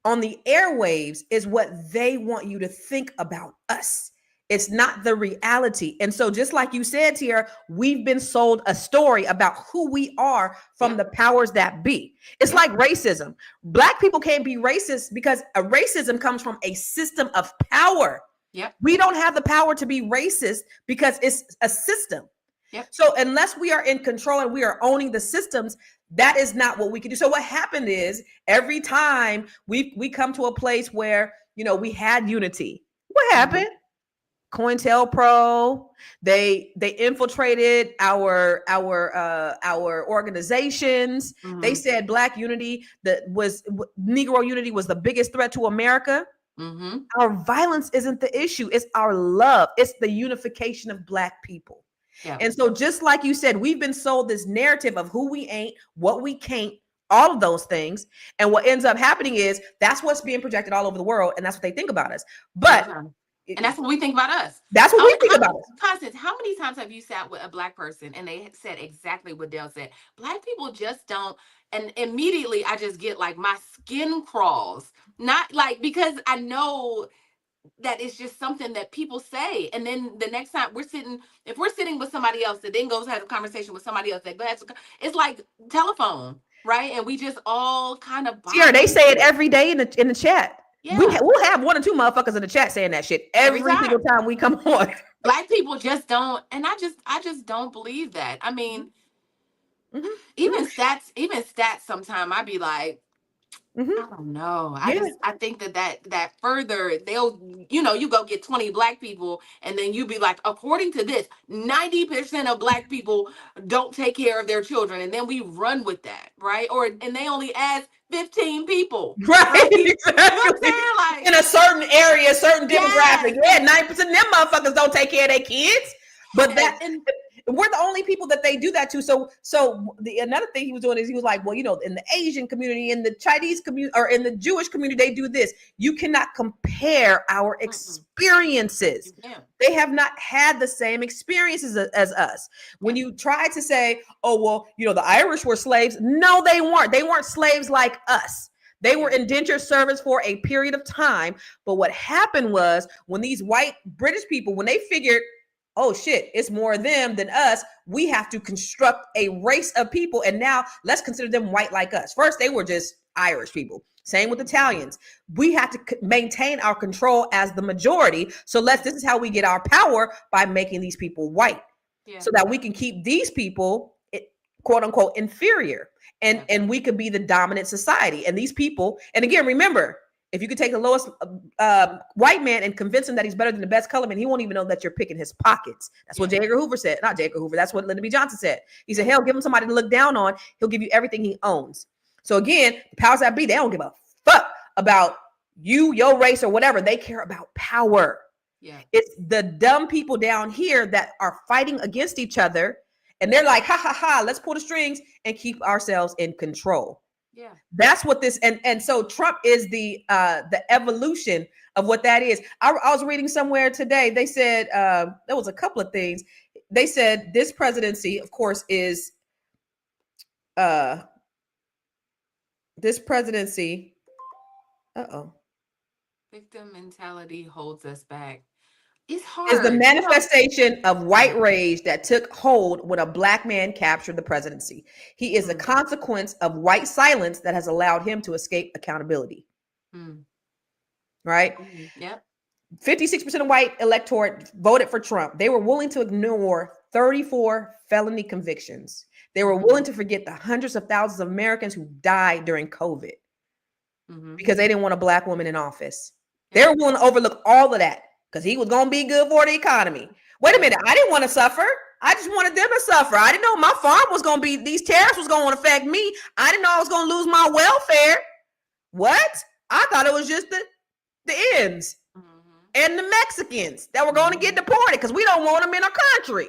on the airwaves is what they want you to think about us. It's not the reality. And so just like you said, Tiara, we've been sold a story about who we are from the powers that be. It's like racism. Black people can't be racist because a racism comes from a system of power. Yep. We don't have the power to be racist because it's a system. Yep. So unless we are in control and we are owning the systems, that is not what we can do. So what happened is every time we come to a place where, you know, we had unity, what happened? COINTELPRO, they infiltrated our organizations. They said Black unity, Negro unity was the biggest threat to America. Our violence isn't the issue. It's our love. It's the unification of Black people. Yeah. And so just like you said, we've been sold this narrative of who we ain't, what we can't, all of those things. And what ends up happening is that's what's being projected all over the world. And that's what they think about us. But and that's what we think about us. That's what we think about us. Constance, how many times have you sat with a Black person and they said exactly what Dale said? Black people just don't. And immediately I just get like my skin crawls. Not like, because I know that it's just something that people say. And then the next time if we're sitting with somebody else that then goes and has a conversation with somebody else, it's like telephone, right? And we just all kind of. Yeah, they say it every day in the chat. Yeah. We'll have one or two motherfuckers in the chat saying that shit every single time we come on. Black people just don't, and I just don't believe that. I mean, even stats sometimes I'd be like, I don't know. I think that further they'll, you go get 20 Black people and then you be like, according to this, 90% of Black people don't take care of their children. And then we run with that, right? And they only ask 15 people. Right. Exactly. You know what I'm saying? Like, in a certain area, certain demographic. Yeah, 90% of them motherfuckers don't take care of their kids. But we're the only people that they do that to. So another thing he was doing is he was like, well, in the Asian community, in the Chinese community, or in the Jewish community, they do this. You cannot compare our experiences. They have not had the same experiences as us. When you try to say, oh, well, the Irish were slaves. No, they weren't. They weren't slaves like us. They were indentured servants for a period of time. But what happened was when these white British people, when they figured, oh shit, it's more them than us, we have to construct a race of people. And now let's consider them white like us. First, they were just Irish people. Same with Italians. We have to maintain our control as the majority. So this is how we get our power, by making these people white, so that we can keep these people, quote unquote, inferior. And we could be the dominant society. And these people, and again, remember, if you could take the lowest white man and convince him that he's better than the best color man, he won't even know that you're picking his pockets. That's what J. Edgar Hoover said. Not J. Edgar Hoover. That's what Lyndon B. Johnson said. He said, hell, give him somebody to look down on. He'll give you everything he owns. So again, the powers that be, they don't give a fuck about your race or whatever. They care about power. Yeah. It's the dumb people down here that are fighting against each other. And they're like, ha, ha, ha, let's pull the strings and keep ourselves in control. Yeah. That's what this, and so Trump is the evolution of what that is. I was reading somewhere today, they said, there was a couple of things. They said this presidency, of course, is, this presidency, Victim mentality holds us back. It's hard. is the manifestation of white rage that took hold when a black man captured the presidency. He is a consequence of white silence that has allowed him to escape accountability. Right? Yep. 56% of white electorate voted for Trump. They were willing to ignore 34 felony convictions. They were willing to forget the hundreds of thousands of Americans who died during COVID because they didn't want a black woman in office. They were willing to overlook all of that because he was going to be good for the economy. Wait a minute. I didn't want to suffer. I just wanted them to suffer. I didn't know my farm was going to be, these tariffs was going to affect me. I didn't know I was going to lose my welfare. What? I thought it was just the ends and the Mexicans that were going to get deported because we don't want them in our country.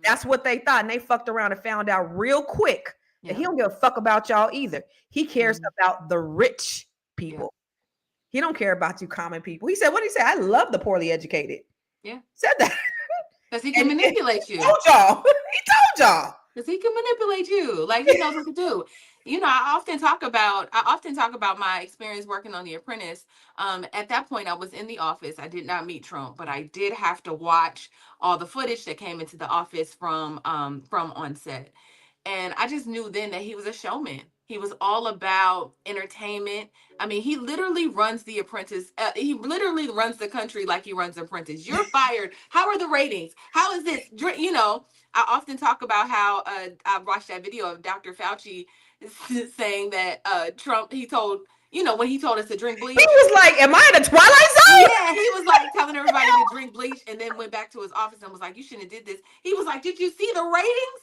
That's what they thought. And they fucked around and found out real quick that he don't give a fuck about y'all either. He cares about the rich people. He don't care about you common people. He said, what did he say? I love the poorly educated. Yeah. Said that. Because he can manipulate you. He told y'all. Because he can manipulate you. Like, he knows what to do. You know, I often talk about my experience working on The Apprentice. At that point, I was in the office. I did not meet Trump, but I did have to watch all the footage that came into the office from on set. And I just knew then that he was a showman. He was all about entertainment. I mean, he literally runs The Apprentice. He literally runs the country like he runs The Apprentice. You're fired. How are the ratings? How is this? You know, I often talk about how I watched that video of Dr. Fauci saying that Trump, he told, you know, when he told us to drink bleach. He was like, am I in a Twilight Zone? Yeah, he was like telling everybody to drink bleach and then went back to his office and was like, you shouldn't have did this. He was like, did you see the ratings?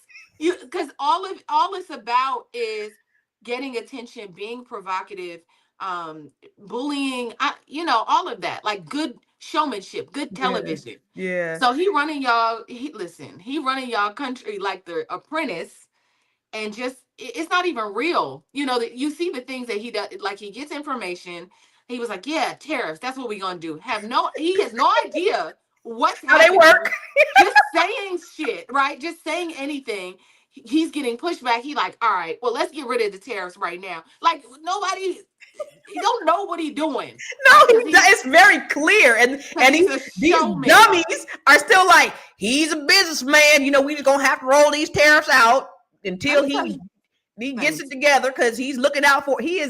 Because all it's about is getting attention, being provocative, bullying, you know, all of that, like good showmanship, good television. Yeah. So he running y'all country like The Apprentice, and just it's not even real. You know, that you see the things that he does, like he gets information. He was like, yeah, tariffs, that's what we're gonna do. He has no idea what's how they work. Just saying shit, right? Just saying anything. He's getting pushback. He like, all right, well, let's get rid of the tariffs right now. Like nobody, he don't know what he's doing. No, it's very clear. And these dummies are still like, he's a businessman. You know, we're gonna have to roll these tariffs out until he gets it together because he is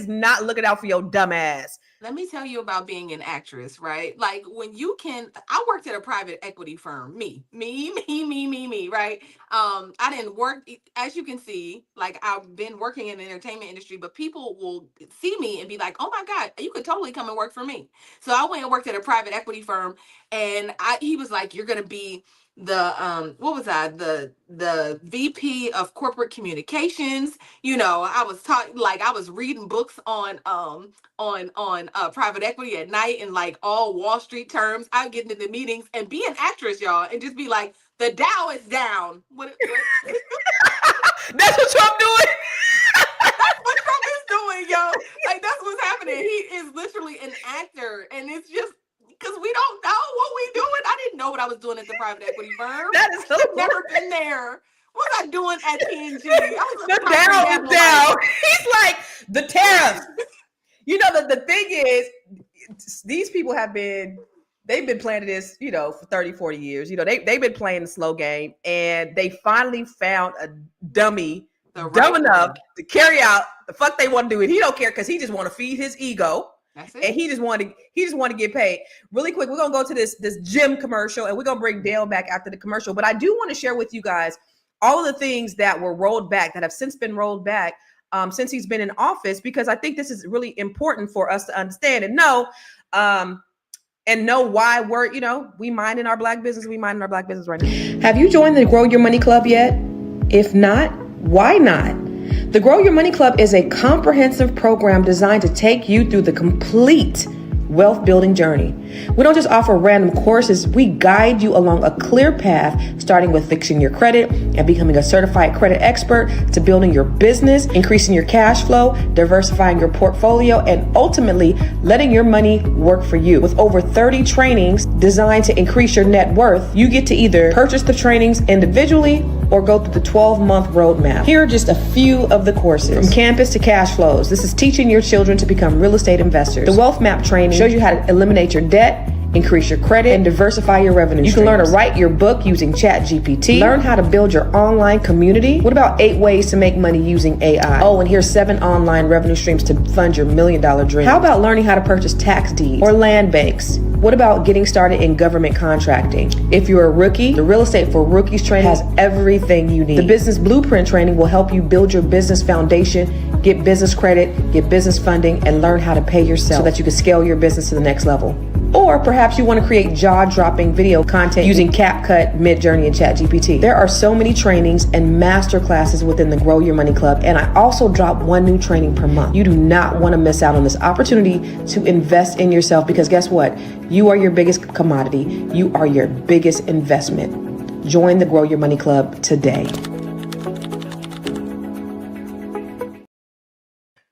not looking out for your dumb ass. Let me tell you about being an actress, right? Like when I worked at a private equity firm, me, right? I didn't work, as you can see, like I've been working in the entertainment industry, but people will see me and be like, oh my God, you could totally come and work for me. So I went and worked at a private equity firm, and he was like, you're going to be the VP of corporate communications. You know, I was reading books on private equity at night and like all Wall Street terms. I get into the meetings and be an actress, y'all, and just be like, the Dow is down. What? That's what Trump doing. That's what Trump is doing, yo. Like that's what's happening. He is literally an actor, and it's just because we don't know what we doing. I didn't know what I was doing at the private equity firm. That is so I've never been there. What was I doing at P&G? The Dow is down. He's like, the tariffs. You know, the thing is, these people they've been playing this, you know, for 30, 40 years. You know, they've been playing the slow game, and they finally found a dummy dumb enough to carry out the fuck they want to do. And he don't care because he just want to feed his ego. That's it. And he just want to get paid. Really quick, we're gonna go to this gym commercial, and we're gonna bring Dale back after the commercial. But I do want to share with you guys all of the things that were rolled back, that have since been rolled back since he's been in office, because I think this is really important for us to understand and know why we're, you know, we minding our black business. We minding our black business right now. Have you joined the Grow Your Money Club yet? If not, why not? The Grow Your Money Club is a comprehensive program designed to take you through the complete wealth building journey. We don't just offer random courses, we guide you along a clear path, starting with fixing your credit and becoming a certified credit expert, to building your business, increasing your cash flow, diversifying your portfolio, and ultimately letting your money work for you. With over 30 trainings designed to increase your net worth, you get to either purchase the trainings individually or go through the 12-month roadmap. Here are just a few of the courses. From campus to cash flows. This is teaching your children to become real estate investors. The Wealth Map training shows you how to eliminate your debt, increase your credit, and diversify your revenue streams. You can learn to write your book using ChatGPT. Learn how to build your online community. What about 8 ways to make money using AI? Oh, and here's 7 online revenue streams to fund your $1 million dream. How about learning how to purchase tax deeds or land banks? What about getting started in government contracting? If you're a rookie, the Real Estate for Rookies training has everything you need. The Business Blueprint training will help you build your business foundation, get business credit, get business funding, and learn how to pay yourself so that you can scale your business to the next level. Or perhaps you want to create jaw-dropping video content using CapCut, Midjourney, and ChatGPT. There are so many trainings and master classes within the Grow Your Money Club, and I also drop 1 new training per month. You do not want to miss out on this opportunity to invest in yourself, because guess what? You are your biggest commodity. You are your biggest investment. Join the Grow Your Money Club today.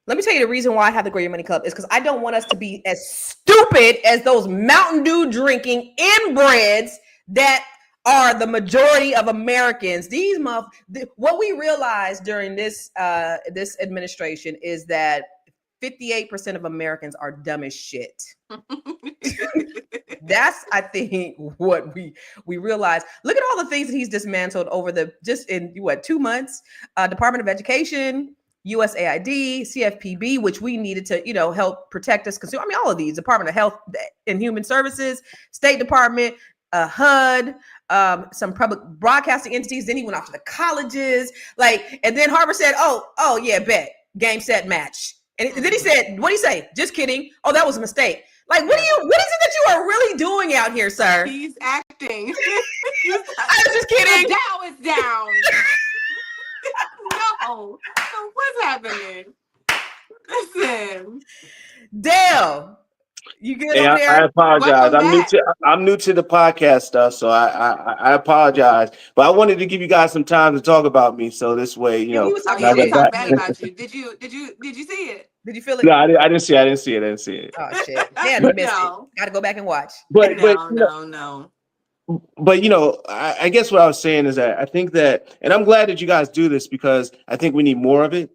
Let me tell you the reason why I have the Grow Your Money Club is because I don't want us to be as stupid as those Mountain Dew drinking inbreds that are the majority of Americans. What we realized during this administration is that 58% of Americans are dumb as shit. That's, I think, what we realized. Look at all the things that he's dismantled over just in 2 months. Department of Education, USAID, CFPB, which we needed to, help protect us. I mean, all of these, Department of Health and Human Services, State Department, HUD, some public broadcasting entities. Then he went off to the colleges, and then Harvard said, oh yeah, bet, game, set, match. And then he said, what do you say? Just kidding. Oh, that was a mistake. What is it that you are really doing out here, sir? He's acting. I was just kidding. The Dow is down. No. So what's happening? Listen. Dale, you good Hey, over there? I apologize. Welcome I'm new to the podcast stuff, so I apologize. But I wanted to give you guys some time to talk about me, so this way, He was Oh talking yeah, about they me. talk bad about you. Did you see it? Did you feel it? No, I didn't see it. Oh shit! Damn, you missed No. it. Got to go back and watch. But No. But I guess what I was saying is that I think that, and I'm glad that you guys do this because I think we need more of it.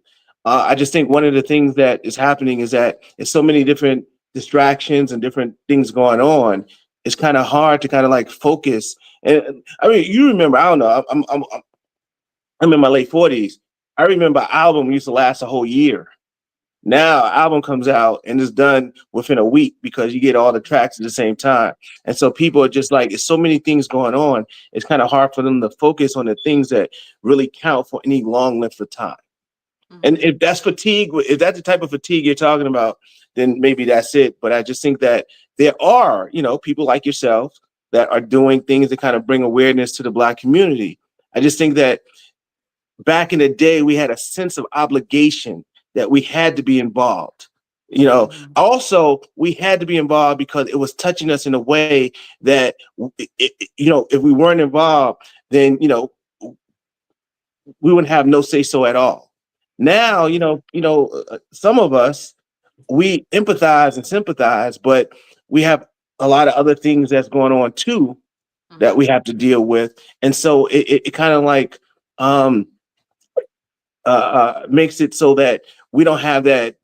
I just think one of the things that is happening is that there's so many different distractions and different things going on. It's kind of hard to kind of focus. And I mean, you remember? I don't know. I'm in my late 40s. I remember an album used to last a whole year. Now, an album comes out and is done within a week because you get all the tracks at the same time. And so people are just it's so many things going on. It's kind of hard for them to focus on the things that really count for any long length of time. Mm-hmm. And if that's fatigue, if that's the type of fatigue you're talking about, then maybe that's it. But I just think that there are, people like yourself that are doing things that kind of bring awareness to the Black community. I just think that back in the day, we had a sense of obligation that we had to be involved. Also we had to be involved because it was touching us in a way that, if we weren't involved, then, we wouldn't have no say so at all. Now, some of us, we empathize and sympathize, but we have a lot of other things that's going on too that we have to deal with. And so it kind of makes it so that we don't have the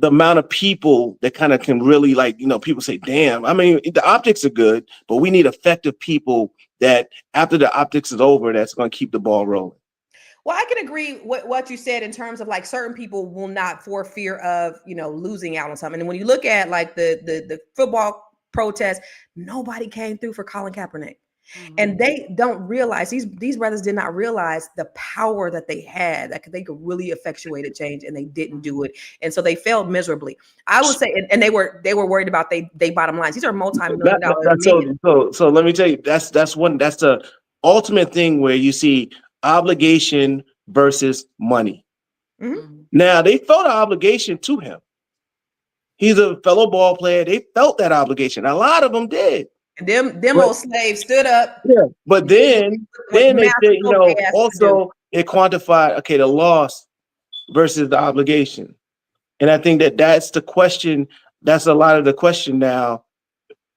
amount of people that kind of can really people say, damn, I mean, the optics are good, but we need effective people that after the optics is over, that's going to keep the ball rolling. Well, I can agree with what you said in terms of certain people will not for fear of, losing out on something. And when you look at the football protest, nobody came through for Colin Kaepernick. Mm-hmm. And they don't realize, these brothers did not realize the power that they had, that they could really effectuate a change, and they didn't do it. And so they failed miserably. I would say, and they were worried about they bottom lines. These are multi-million dollar. So let me tell you, that's the ultimate thing where you see obligation versus money. Now they felt an obligation to him. He's a fellow ball player. They felt that obligation. A lot of them did. And them old slaves stood up. Yeah. But then they said, you know, they also it quantified, okay, the loss versus the obligation. And I think that's the question. That's a lot of the question now.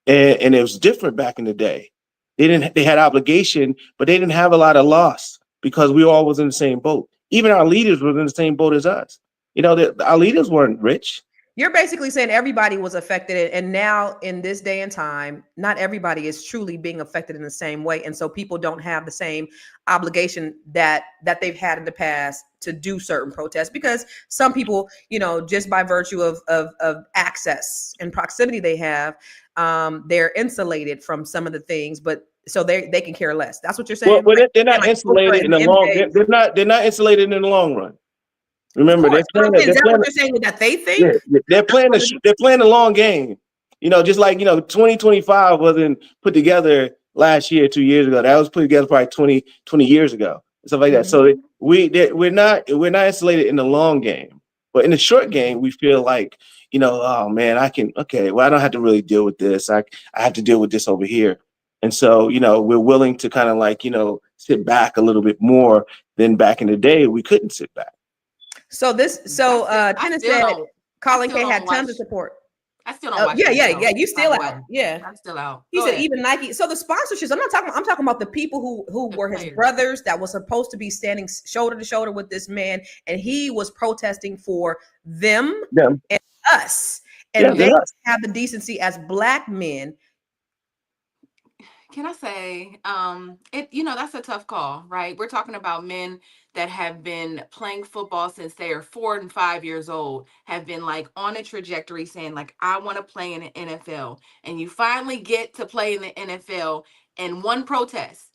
And it was different back in the day. They had obligation, but they didn't have a lot of loss because we all was in the same boat. Even our leaders were in the same boat as us. You know, our leaders weren't rich. You're basically saying everybody was affected. And now in this day and time, not everybody is truly being affected in the same way. And so people don't have the same obligation that they've had in the past to do certain protests, because some people, you know, just by virtue of access and proximity they have, they're insulated from some of the things, but so they can care less. That's what you're saying. Well, they're not insulated in the long. They're not insulated in the long run. Remember, they're playing. Is that what you're saying that they think? Yeah, they're playing the long game. You know, just like, you know, 2025 wasn't put together last year, 2 years ago. That was put together probably 20 years ago, stuff like that. So we're not insulated in the long game, but in the short game, we feel like, you know, oh man, I don't have to really deal with this. I have to deal with this over here. And so, you know, we're willing to kind of like, you know, sit back a little bit more than back in the day. We couldn't sit back. So Tennis said Colin K had tons of support. I still don't watch. Yeah. You still out. Yeah. I'm still out. He said even Nike. So the sponsorships, I'm talking about the people who were his brothers that was supposed to be standing shoulder to shoulder with this man, and he was protesting for them and us. And they have the decency as Black men. Can I say, that's a tough call, right? We're talking about men that have been playing football since they are 4 and 5 years old, have been like on a trajectory saying like, I want to play in the NFL. And you finally get to play in the NFL, and one protest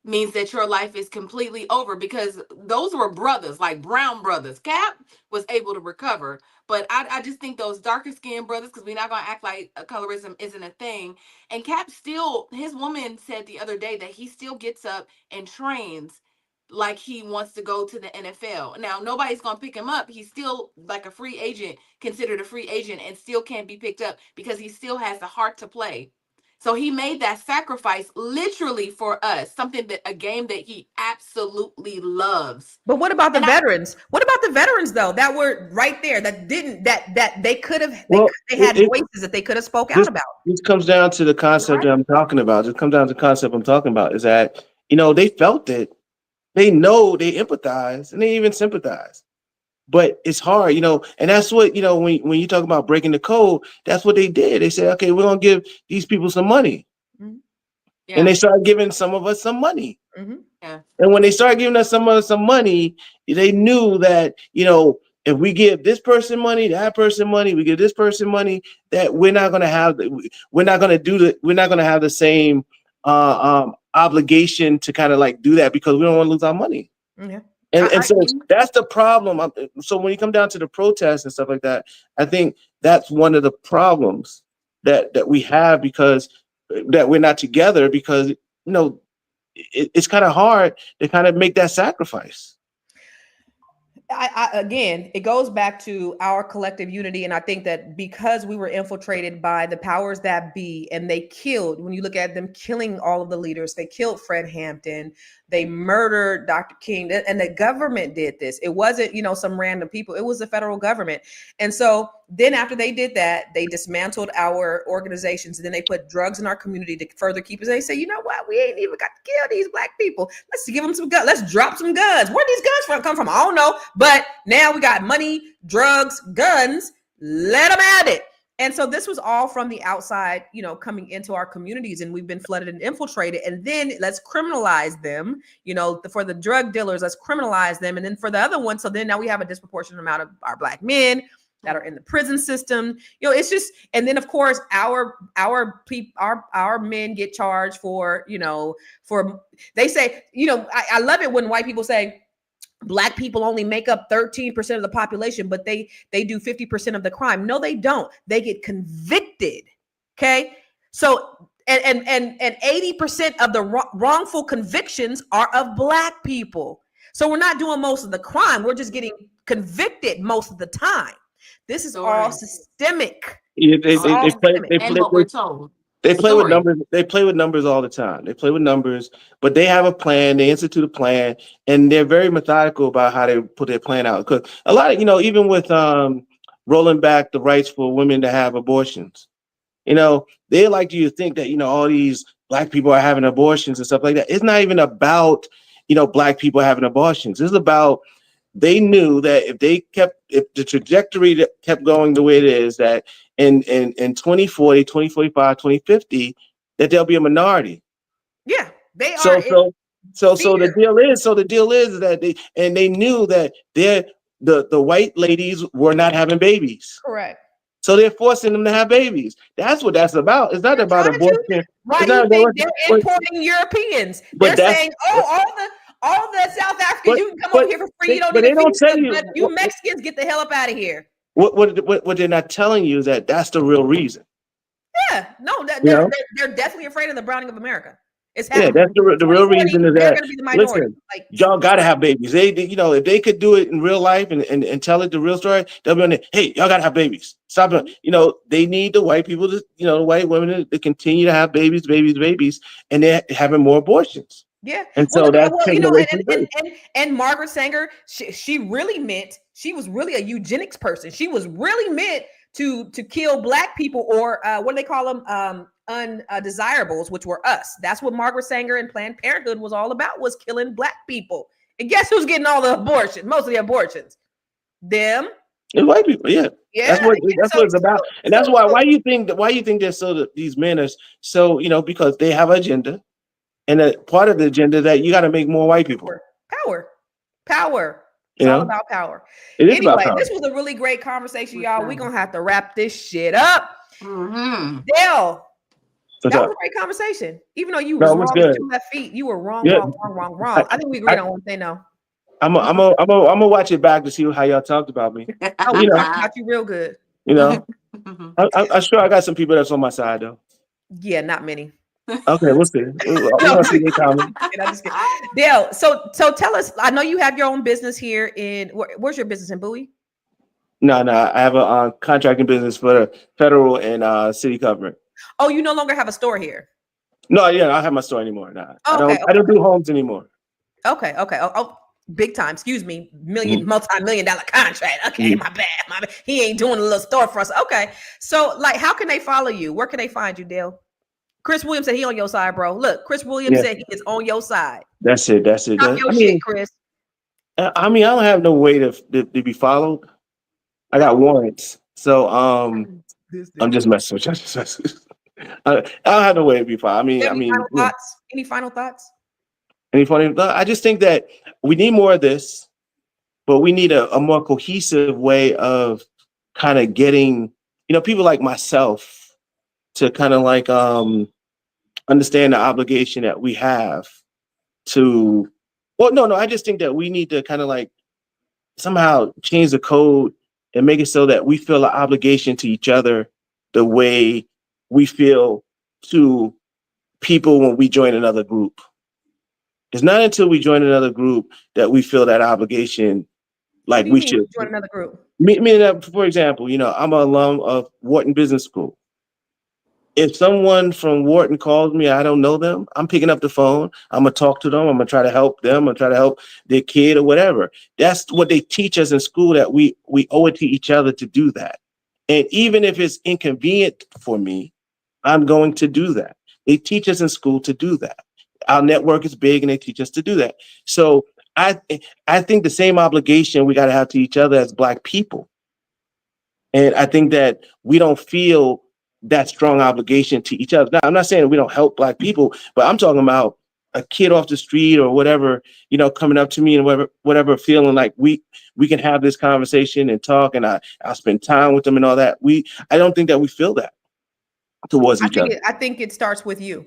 means that your life is completely over, because those were brothers, like Brown brothers. Cap was able to recover. But I just think those darker skinned brothers, because we're not going to act like colorism isn't a thing. And Cap still, his woman said the other day that he still gets up and trains like he wants to go to the NFL. Now, nobody's going to pick him up. He's still like a free agent, considered a free agent, and still can't be picked up because he still has the heart to play. So he made that sacrifice literally for us, a game that he absolutely loves. But what about the veterans? What about the veterans though, that were right there, that they could have, they had voices that they could have spoke out about? This comes down to the concept that I'm talking about. It comes down to the concept I'm talking about is that, you know, they felt it. They know, they empathize, and they even sympathize. But it's hard, you know, and that's what, you know, when you talk about breaking the code, that's what they did. They said, okay, we're going to give these people some money. Mm-hmm. Yeah. And they started giving some of us some money. Mm-hmm. Yeah. And when they started giving us some money, they knew that, you know, if we give this person money, that person money, we give this person money, that we're not going to have the same obligation to kind of like do that, because we don't want to lose our money. Mm-hmm. And so that's the problem. So when you come down to the protests and stuff like that, I think that's one of the problems that we have, because that we're not together, because, you know, it's kind of hard to kind of make that sacrifice. Again, it goes back to our collective unity. And I think that because we were infiltrated by the powers that be, and they killed, when you look at them killing all of the leaders, they killed Fred Hampton, they murdered Dr. King, and the government did this. It wasn't, you know, some random people. It was the federal government. And so then after they did that, they dismantled our organizations, and then they put drugs in our community to further keep us. They say, you know what? We ain't even got to kill these Black people. Let's give them some guns. Let's drop some guns. Where these guns come from? I don't know. But now we got money, drugs, guns. Let them at it. And so this was all from the outside, you know, coming into our communities, and we've been flooded and infiltrated. And then let's criminalize them, you know, for the drug dealers, let's criminalize them. And then for the other one, so then now we have a disproportionate amount of our Black men that are in the prison system. You know, it's just, and then of course our men get charged for, you know, they say, you know, I love it when white people say Black people only make up 13% of the population, but they do 50% of the crime. No, they don't. They get convicted. Okay. So, and 80% of the wrongful convictions are of Black people. So we're not doing most of the crime. We're just getting convicted most of the time. This is Sure all is. systemic. Yeah, It's all systemic. And what we're told. they The play with story. numbers. They play with numbers all the time. They play with numbers, but they have a plan. They institute a plan, and they're very methodical about how they put their plan out. Because a lot of, even with rolling back the rights for women to have abortions, they like you to think that all these black people are having abortions and stuff like that. It's not even about black people having abortions. It's about, they knew that if the trajectory that kept going the way it is, that in 2040, 2045, 2050, that there'll be a minority. Yeah, they are. So the deal is that they knew that the white ladies were not having babies. Correct. So they're forcing them to have babies. That's what that's about. It's not about abortion. Why It's do you not think about, they're importing Europeans? but They're that's saying, "Oh, all the South Africans, you can come over here for free. You don't but need they a don't visa, tell you but you Mexicans get the hell up out of here." what they're not telling you is that that's the real reason. Yeah, no, they're definitely afraid of the browning of America. It's Yeah, happening. that's the real reason is They're that, going to be the minority. listen, y'all gotta have babies. If they could do it in real life and tell it the real story, they'll be on it. Hey, y'all gotta have babies. Stop it. They need the white people to, the white women to continue to have babies, and they're having more abortions. Yeah, And so that's taken away from them. and Margaret Sanger, she was really a eugenics person. She was really meant to kill black people, or what do they call them? Undesirables, which were us. That's what Margaret Sanger and Planned Parenthood was all about, was killing black people. And guess who's getting all the abortions? Most of the abortions, them. And white people, yeah. That's what it's about. And that's why you think they're these men are so, because they have an agenda. And a part of the agenda that you got to make more white people. Power. It's all about power. It is about power. This was a really great conversation, y'all. We're going to have to wrap this shit up. Mm-hmm. Dale, that was a great conversation. Even though you was wrong with 2 left feet, you were wrong. I think we agreed on one thing, though. I'm gonna watch it back to see how y'all talked about me. We talked about you real good. I'm sure I got some people that's on my side though. Yeah, not many. Okay, we'll see. We'll see the comment. Dale, so tell us. I know you have your own business here in. Where's your business in Bowie? No, I have a contracting business for the federal and city government. Oh, you no longer have a store here? No, yeah, I don't have my store anymore. Nah, okay, I don't do homes anymore. Okay. Oh, big time. Excuse me, multi-million-dollar contract. Okay, my bad. He ain't doing a little store for us. Okay, so like, how can they follow you? Where can they find you, Dale? Chris Williams said he on your side, bro. Look, Chris Williams said he is on your side. That's it. Stop your shit, Chris. I don't have no way to be followed. I got warrants, so I'm just messing with you. I don't have no way to be followed. Any final thoughts? I just think that we need more of this, but we need a more cohesive way of kind of getting, people like myself to kind of like understand the obligation that we have to. Well, no, I just think that we need to kind of like somehow change the code and make it so that we feel an obligation to each other the way we feel to people when we join another group. It's not until we join another group that we feel that obligation, like we should join another group. Meaning, for example, I'm an alum of Wharton Business School. If someone from Wharton calls me, I don't know them, I'm picking up the phone. I'm gonna talk to them. I'm gonna try to help them. I'm gonna try to help their kid or whatever. That's what they teach us in school, that we owe it to each other to do that. And even if it's inconvenient for me, I'm going to do that. They teach us in school to do that. Our network is big and they teach us to do that. So I think the same obligation we got to have to each other as Black people. And I think that we don't feel that strong obligation to each other. Now, I'm not saying that we don't help Black people, but I'm talking about a kid off the street or whatever, coming up to me and whatever feeling like we can have this conversation and talk, and I'll spend time with them and all that. I don't think that we feel that towards each other. I think it starts with you.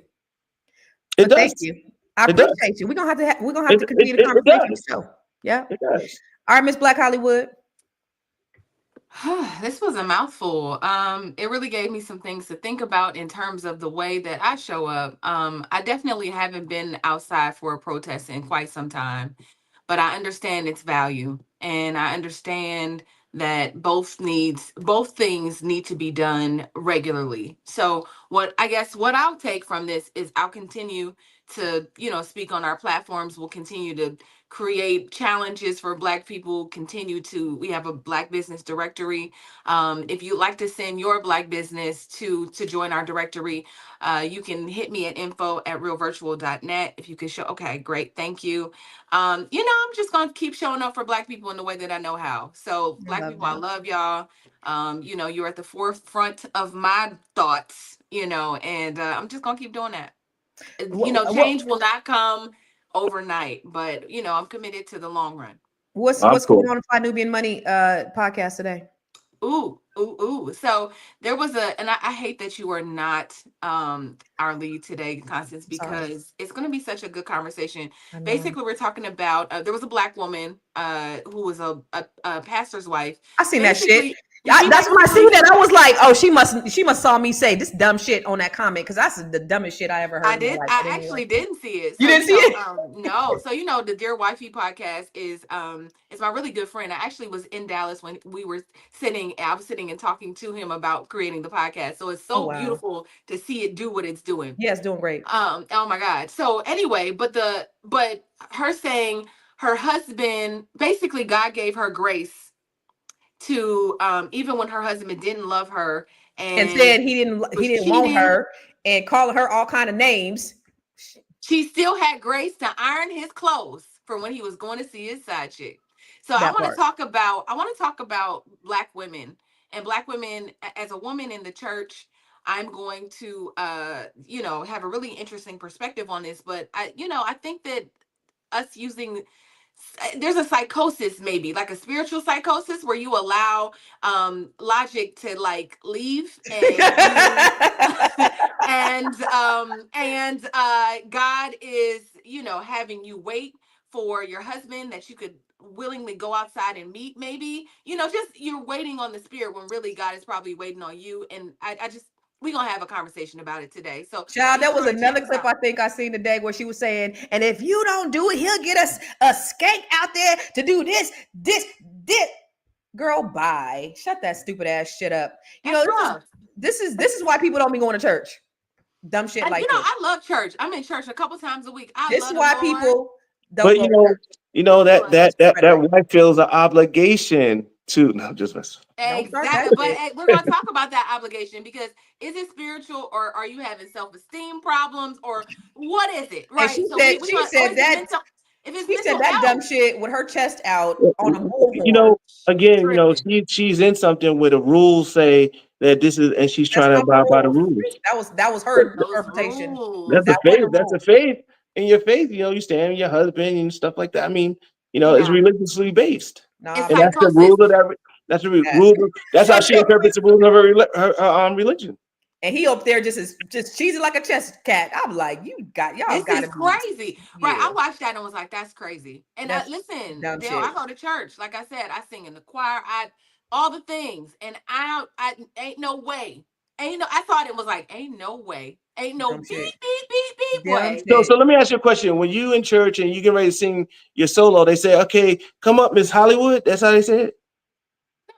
It does. Thank you. I appreciate you. We're gonna have to continue the conversation. So, yeah. It does. All right, Miss Black Hollywood. This was a mouthful. It really gave me some things to think about in terms of the way that I show up. I definitely haven't been outside for a protest in quite some time, but I understand its value. and I understand that both things need to be done regularly. So what I'll take from this is I'll continue to, speak on our platforms. We'll continue to create challenges for Black people, we have a Black business directory. If you'd like to send your Black business to join our directory, you can hit me at info@realvirtual.net. If you could show, okay, great, thank you. I'm just gonna keep showing up for Black people in the way that I know how. So Black people, I love y'all. You're at the forefront of my thoughts, and I'm just gonna keep doing that. Change will not come overnight, but I'm committed to the long run. What's I'm going cool. on in Fly Nubian Money podcast today? Ooh. So there was and I hate that you are not our lead today, Constance, because it's going to be such a good conversation. Basically, we're talking about there was a Black woman who was a pastor's wife. I seen that shit. That's when I seen that. I was like, oh, she must saw me say this dumb shit on that comment, because that's the dumbest shit I ever heard. I did. I actually didn't see it. You didn't see it? No. So the Dear Wifey podcast is my really good friend. I actually was in Dallas when we were sitting. I was sitting and talking to him about creating the podcast. So it's so beautiful to see it do what it's doing. Yeah, it's doing great. Oh my God. So anyway, but her saying her husband, basically God gave her grace to even when her husband didn't love her and said he didn't want her and calling her all kind of names, she still had grace to iron his clothes for when he was going to see his side chick. So I want to talk about Black women, and Black women as a woman in the church. I'm going to have a really interesting perspective on this, but I think that us using, there's a psychosis, maybe like a spiritual psychosis, where you allow logic to like leave and God is having you wait for your husband that you could willingly go outside and meet, maybe just you're waiting on the Spirit when really God is probably waiting on you. And we're gonna have a conversation about it today. So child, that was another clip I think I seen today where she was saying, and if you don't do it, he'll get us a skank out there to do this. Girl, bye. Shut that stupid ass shit up. This is why people don't be going to church. Dumb shit like this. I love church. I'm in church a couple times a week. This is why people don't but go to church. that wife feels an obligation to just mess. Exactly. But we're going to talk about that obligation, because is it spiritual, or are you having self-esteem problems, or what is it? Right. And she said that dumb shit with her chest out on a bullhorn. Again, she's in something where the rules say that this is, and she's trying to abide by the rules. That was her interpretation. That's a faith. That's a faith. In your faith, you stand with your husband and stuff like that. I mean, it's religiously based. And that's the rule of that. That's the rule. That's how she interprets the rules of her religion. And he up there just cheesy like a chess cat. I'm like, y'all got to be crazy. Yeah. Right. I watched that and was like, that's crazy. And listen, Dale, I go to church. Like I said, I sing in the choir. All the things. And I ain't no way. I thought it was like, ain't no way. Ain't no beep way. So let me ask you a question. When you in church and you get ready to sing your solo, they say, okay, come up, Miss Hollywood. That's how they say it?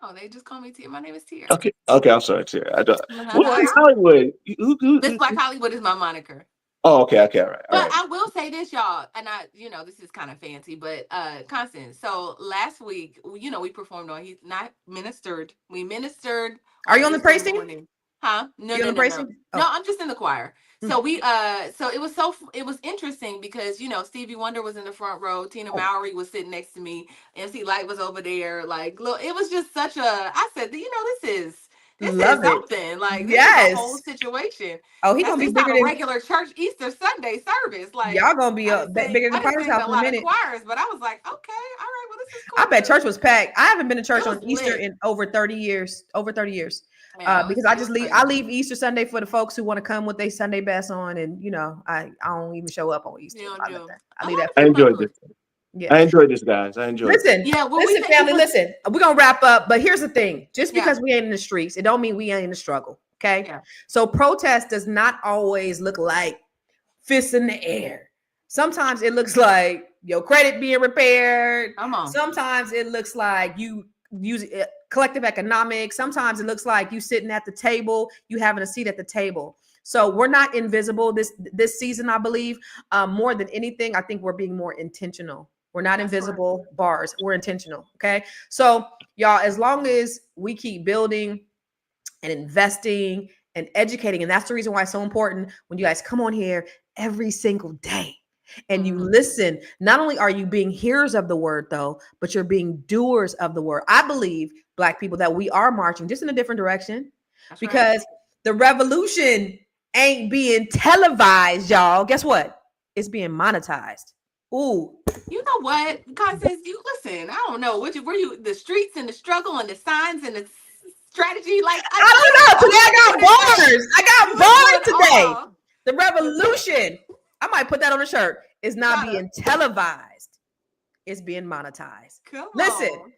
No, they just call me Tia. My name is Tia. Okay, I'm sorry, Tia. What is Hollywood? Miss Black Hollywood is my moniker. Oh, okay, all right. But I will say this, y'all, and this is kind of fancy, but Constance, so last week, we performed on, he's not ministered. We ministered. Are you on the praise team? Huh? No. No, I'm just in the choir. So it was interesting because, Stevie Wonder was in the front row. Tina Mowry was sitting next to me. MC Light was over there. Like, look, it was just I said, this is something. Like, this is a whole situation. Oh, he's going to be bigger than regular church Easter Sunday service. Like, y'all going to be bigger than Potter's house in a minute. Choirs, but I was like, okay, all right, well, this is cool. I bet church was packed. I haven't been to church on Easter in over 30 years. Because I leave Easter Sunday for the folks who want to come with their Sunday best on, and I don't even show up on Easter. I enjoyed this. Yeah. I enjoyed this, guys. Listen, family. Listen, we're gonna wrap up, but here's the thing: just because we ain't in the streets, it don't mean we ain't in the struggle. Okay, so protest does not always look like fists in the air. Sometimes it looks like your credit being repaired. Come on. Sometimes it looks like you use collective economics. Sometimes it looks like you sitting at the table, you having a seat at the table. So we're not invisible this season, I believe. More than anything, I think we're being more intentional. We're not invisible bars. We're intentional. Okay. So y'all, as long as we keep building and investing and educating, and that's the reason why it's so important when you guys come on here every single day and you listen. Not only are you being hearers of the word though, but you're being doers of the word. I believe, Black people, that we are marching just in a different direction. That's because right. The revolution ain't being televised, y'all. Guess what? It's being monetized. Ooh. You know what, Constance? You listen. I don't know. Were you the streets and the struggle and the signs and the strategy? Like I don't know. Today I got bars. Today. The revolution. I might put that on a shirt. Is not being televised. It's being monetized. Come listen. On.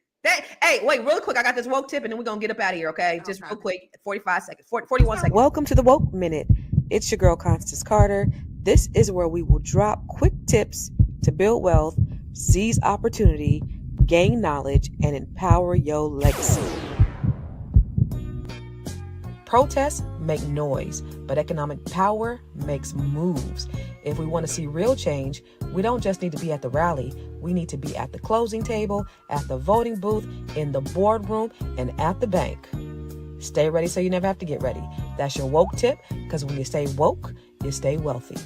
Hey, wait, real quick. I got this woke tip, and then we're gonna get up out of here. Okay, just real quick. 45 seconds. 41 seconds. Welcome to the Woke Minute. It's your girl Constance Carter. This is where we will drop quick tips to build wealth, seize opportunity, gain knowledge, and empower your legacy. Protests make noise, but economic power makes moves. If we want to see real change, we don't just need to be at the rally. We need to be at the closing table, at the voting booth, in the boardroom, and at the bank. Stay ready so you never have to get ready. That's your woke tip, because when you stay woke, you stay wealthy.